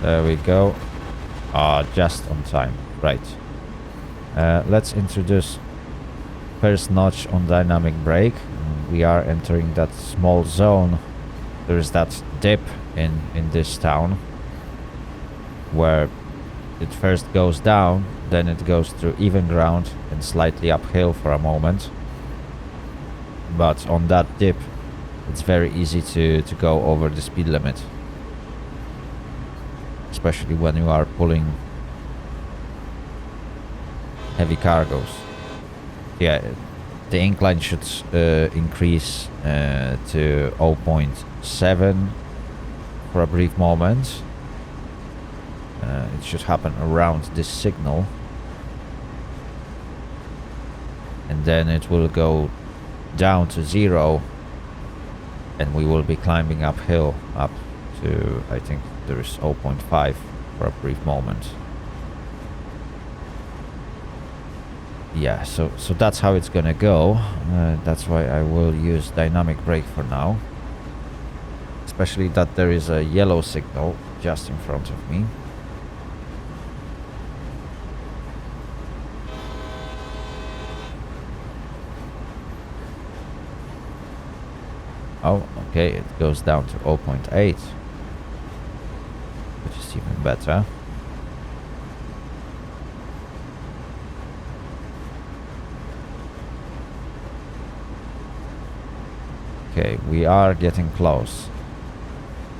There we go. Just on time. Right. Let's introduce first notch on dynamic brake. We are entering that small zone. There's that dip in this town where it first goes down, then it goes through even ground and slightly uphill for a moment. But on that dip, it's very easy to go over the speed limit. Especially when you are pulling heavy cargoes. Yeah, the incline should increase to 0.7 for a brief moment. It should happen around this signal. And then it will go down to 0. And we will be climbing uphill up to, I think there is 0.5 for a brief moment. Yeah, so that's how it's gonna go. That's why I will use dynamic brake for now. Especially that there is a yellow signal just in front of me. Oh, okay, it goes down to 0.8. Which is even better. Okay, we are getting close.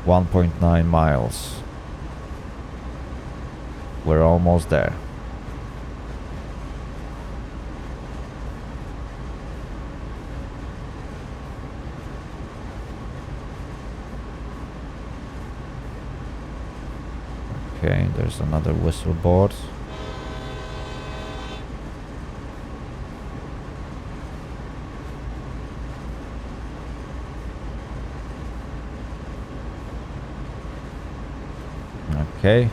1.9 miles. We're almost there. Okay, there's another whistle board. Okay.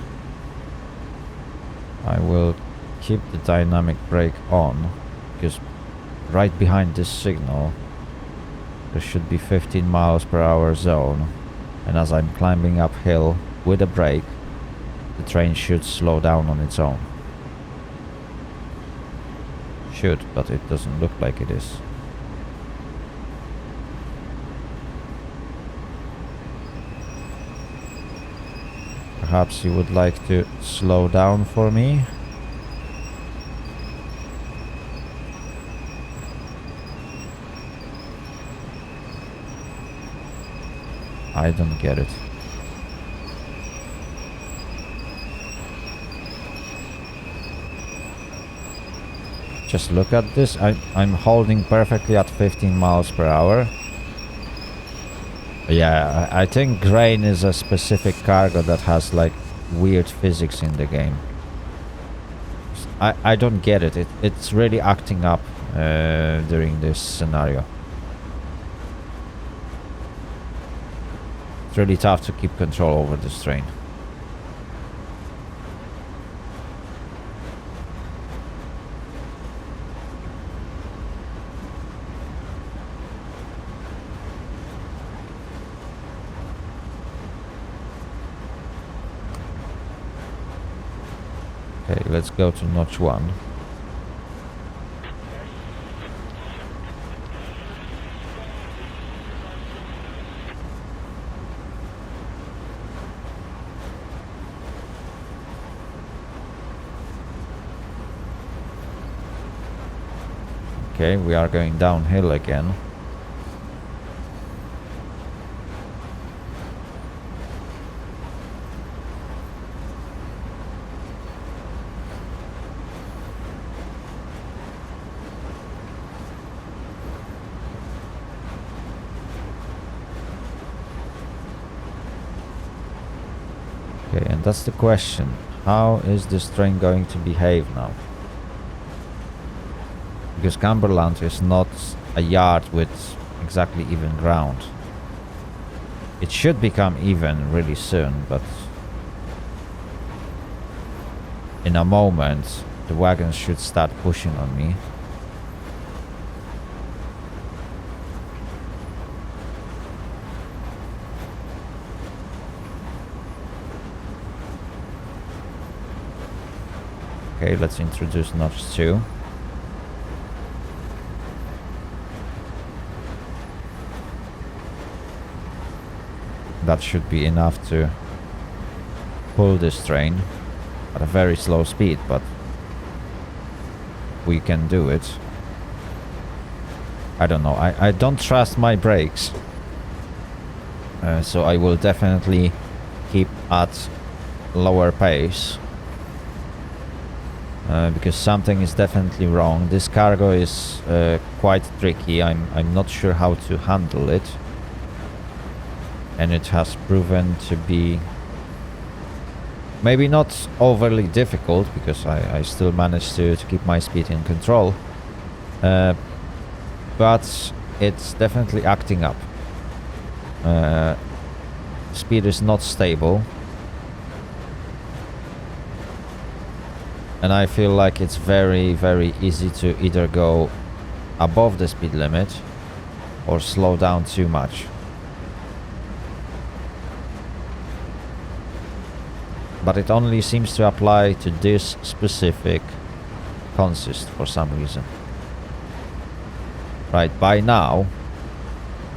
I will keep the dynamic brake on because right behind this signal there should be 15 miles per hour zone, and as I'm climbing uphill with a brake, the train should slow down on its own. Should, but it doesn't look like it is. Perhaps you would like to slow down for me? I don't get it. Just look at this. I'm holding perfectly at 15 miles per hour. Yeah, I think grain is a specific cargo that has like weird physics in the game. I don't get it. It's really acting up during this scenario. It's really tough to keep control over this train. Okay, let's go to notch 1. Okay, we are going downhill again. Okay, and that's the question. How is this train going to behave now? Because Cumberland is not a yard with exactly even ground. It should become even really soon, but in a moment the wagons should start pushing on me. Okay, let's introduce notch 2. That should be enough to pull this train at a very slow speed, but we can do it. I don't know, I don't trust my brakes, so I will definitely keep at lower pace. Because something is definitely wrong. This cargo is quite tricky. I'm not sure how to handle it, and it has proven to be maybe not overly difficult, because I still managed to keep my speed in control, but it's definitely acting up. Speed is not stable. And I feel like it's very, very easy to either go above the speed limit or slow down too much. But it only seems to apply to this specific consist for some reason. Right, by now,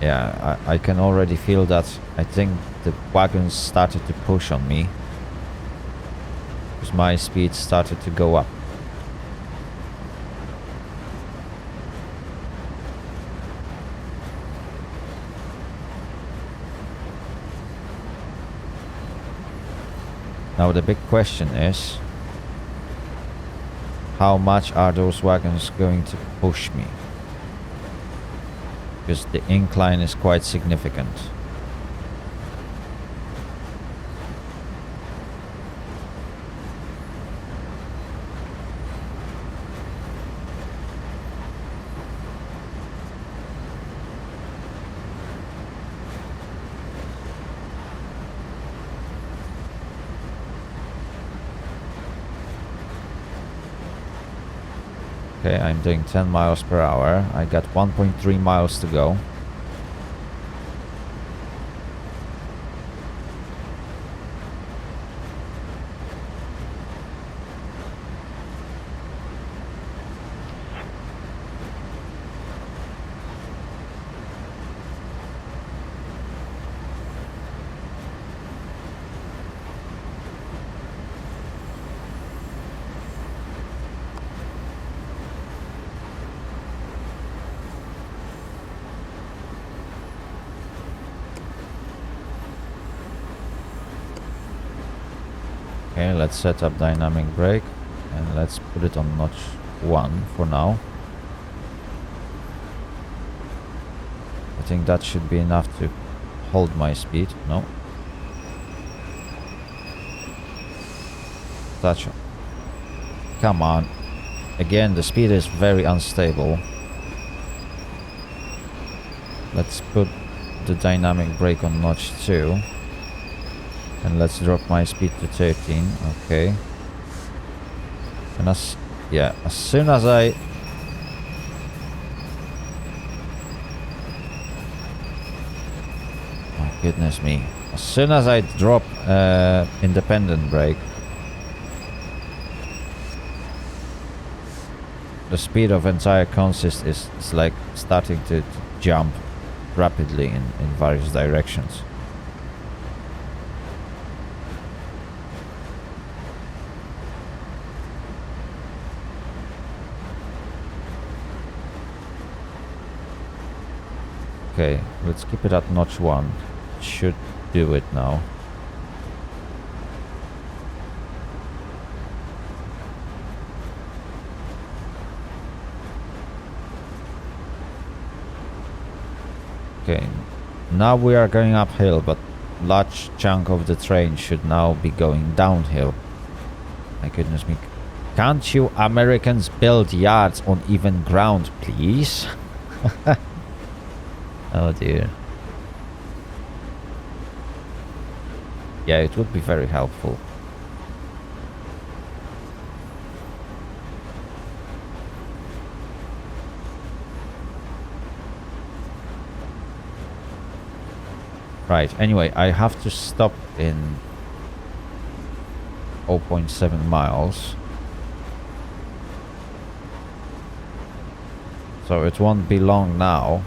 yeah, I can already feel that I think the wagons started to push on me. Because my speed started to go up. Now the big question is, how much are those wagons going to push me? Because the incline is quite significant. Okay, I'm doing 10 miles per hour. I got 1.3 miles to go. Okay, let's set up dynamic brake and let's put it on notch 1 for now. I think that should be enough to hold my speed. No. Touch. Come on. Again, the speed is very unstable. Let's put the dynamic brake on notch 2. And let's drop my speed to 13. Okay. And as soon as I... Oh, goodness me. As soon as I drop independent brake, the speed of entire consist is like starting to jump rapidly in various directions. Okay, let's keep it at notch 1. Should do it now. Okay, now we are going uphill, but large chunk of the train should now be going downhill. My goodness me. Can't you Americans build yards on even ground, please? Oh dear. Yeah, it would be very helpful. Right, anyway, I have to stop in 0.7 miles. So it won't be long now.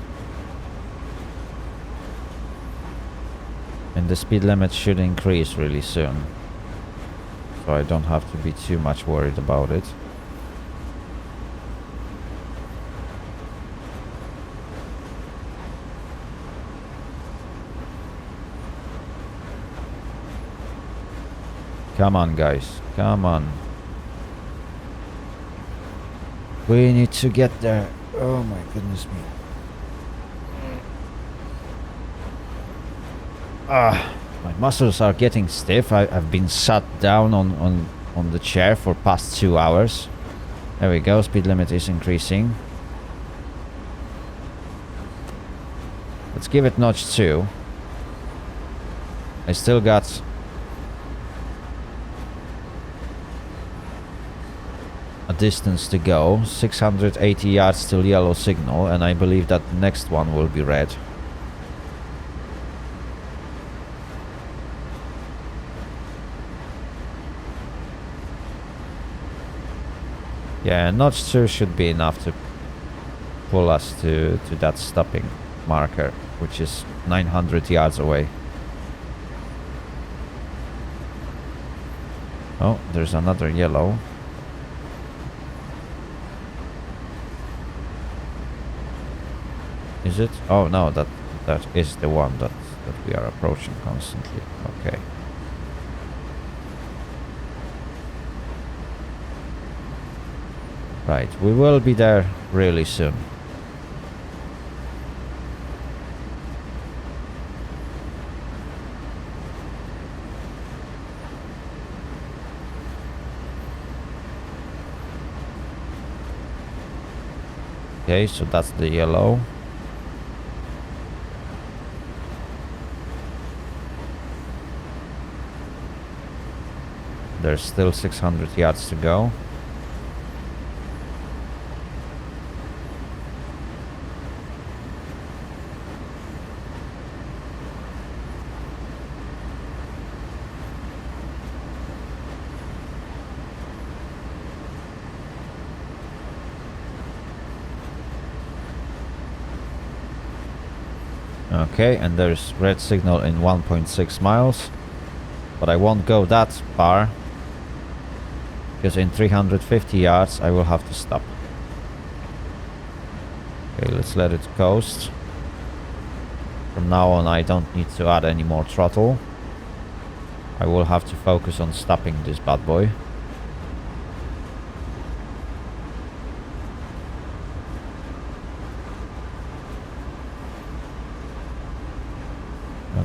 And the speed limit should increase really soon. So I don't have to be too much worried about it. Come on, guys. Come on. We need to get there. Oh my goodness me. My muscles are getting stiff. I've been sat down on the chair for past 2 hours. There we go. Speed limit is increasing. Let's give it notch 2. I still got a distance to go. 680 yards till yellow signal, and I believe that the next one will be red. Yeah, notch 2 should be enough to pull us to that stopping marker, which is 900 yards away. Oh, there's another yellow. Is it? Oh no, that is the one that we are approaching constantly. Okay. Right, we will be there really soon. Okay, so that's the yellow. There's still 600 yards to go. Okay, and there's red signal in 1.6 miles. But I won't go that far, because in 350 yards I will have to stop. Okay, let's let it coast. From now on I don't need to add any more throttle. I will have to focus on stopping this bad boy.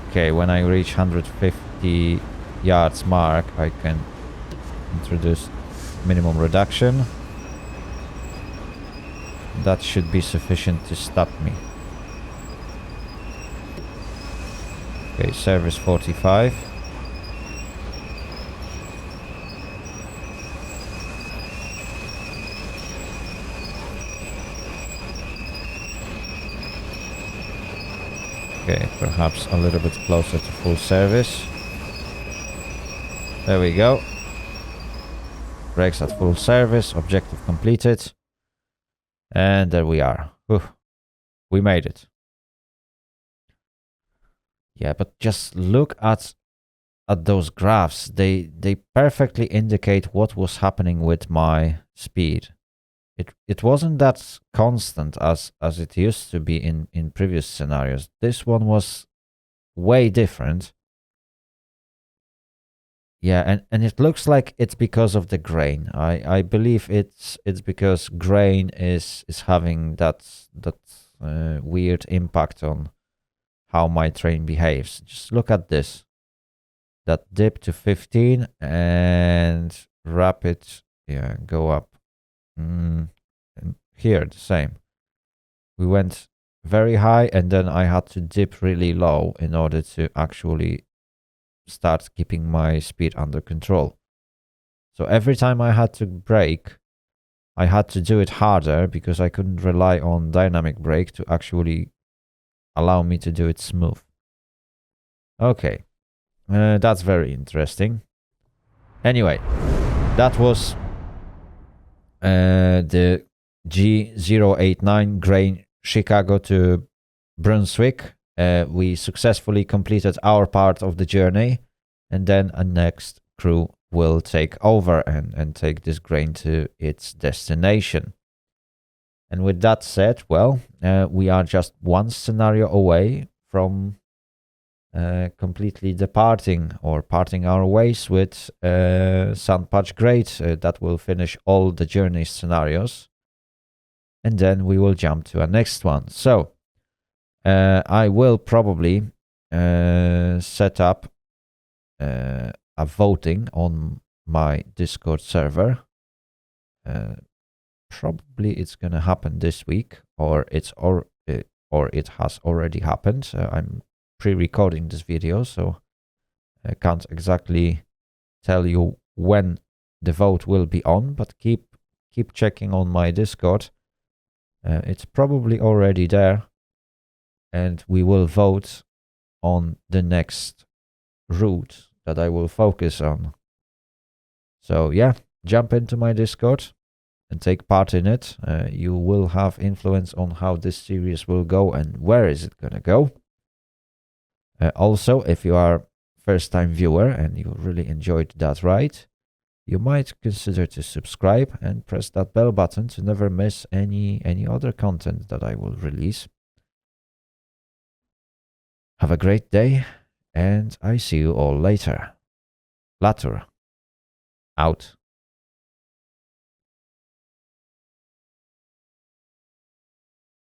Okay, when I reach 150 yards mark, I can introduce minimum reduction. That should be sufficient to stop me. Okay, service 45. Okay, perhaps a little bit closer to full service. There we go. Brakes at full service, objective completed. And there we are. Whew. We made it. Yeah, but just look at those graphs. They perfectly indicate what was happening with my speed. it wasn't that constant as it used to be in previous scenarios. This one was way different. Yeah, and it looks like it's because of the grain. I believe it's because grain is having that weird impact on how my train behaves. Just look at this. That dip to 15 and rapid, yeah, go up. And here, the same. We went very high and then I had to dip really low in order to actually start keeping my speed under control. So every time I had to brake, I had to do it harder because I couldn't rely on dynamic brake to actually allow me to do it smooth. Okay, that's very interesting. Anyway, that was the G089 grain Chicago to Brunswick. We successfully completed our part of the journey, and then a next crew will take over and take this grain to its destination. And with that said, well, we are just one scenario away from completely departing or parting our ways with Sandpatch Great. That will finish all the journey scenarios. And then we will jump to a next one. So I will probably set up a voting on my Discord server. Probably it's gonna happen this week, or it has already happened. I'm pre-recording this video, so I can't exactly tell you when the vote will be on, but keep checking on my Discord. It's probably already there, and we will vote on the next route that I will focus on. So yeah, jump into my Discord and take part in it. You will have influence on how this series will go and where is it gonna go. Also, if you are first-time viewer and you really enjoyed that ride, you might consider to subscribe and press that bell button to never miss any other content that I will release. Have a great day, and I see you all later. Later. Out.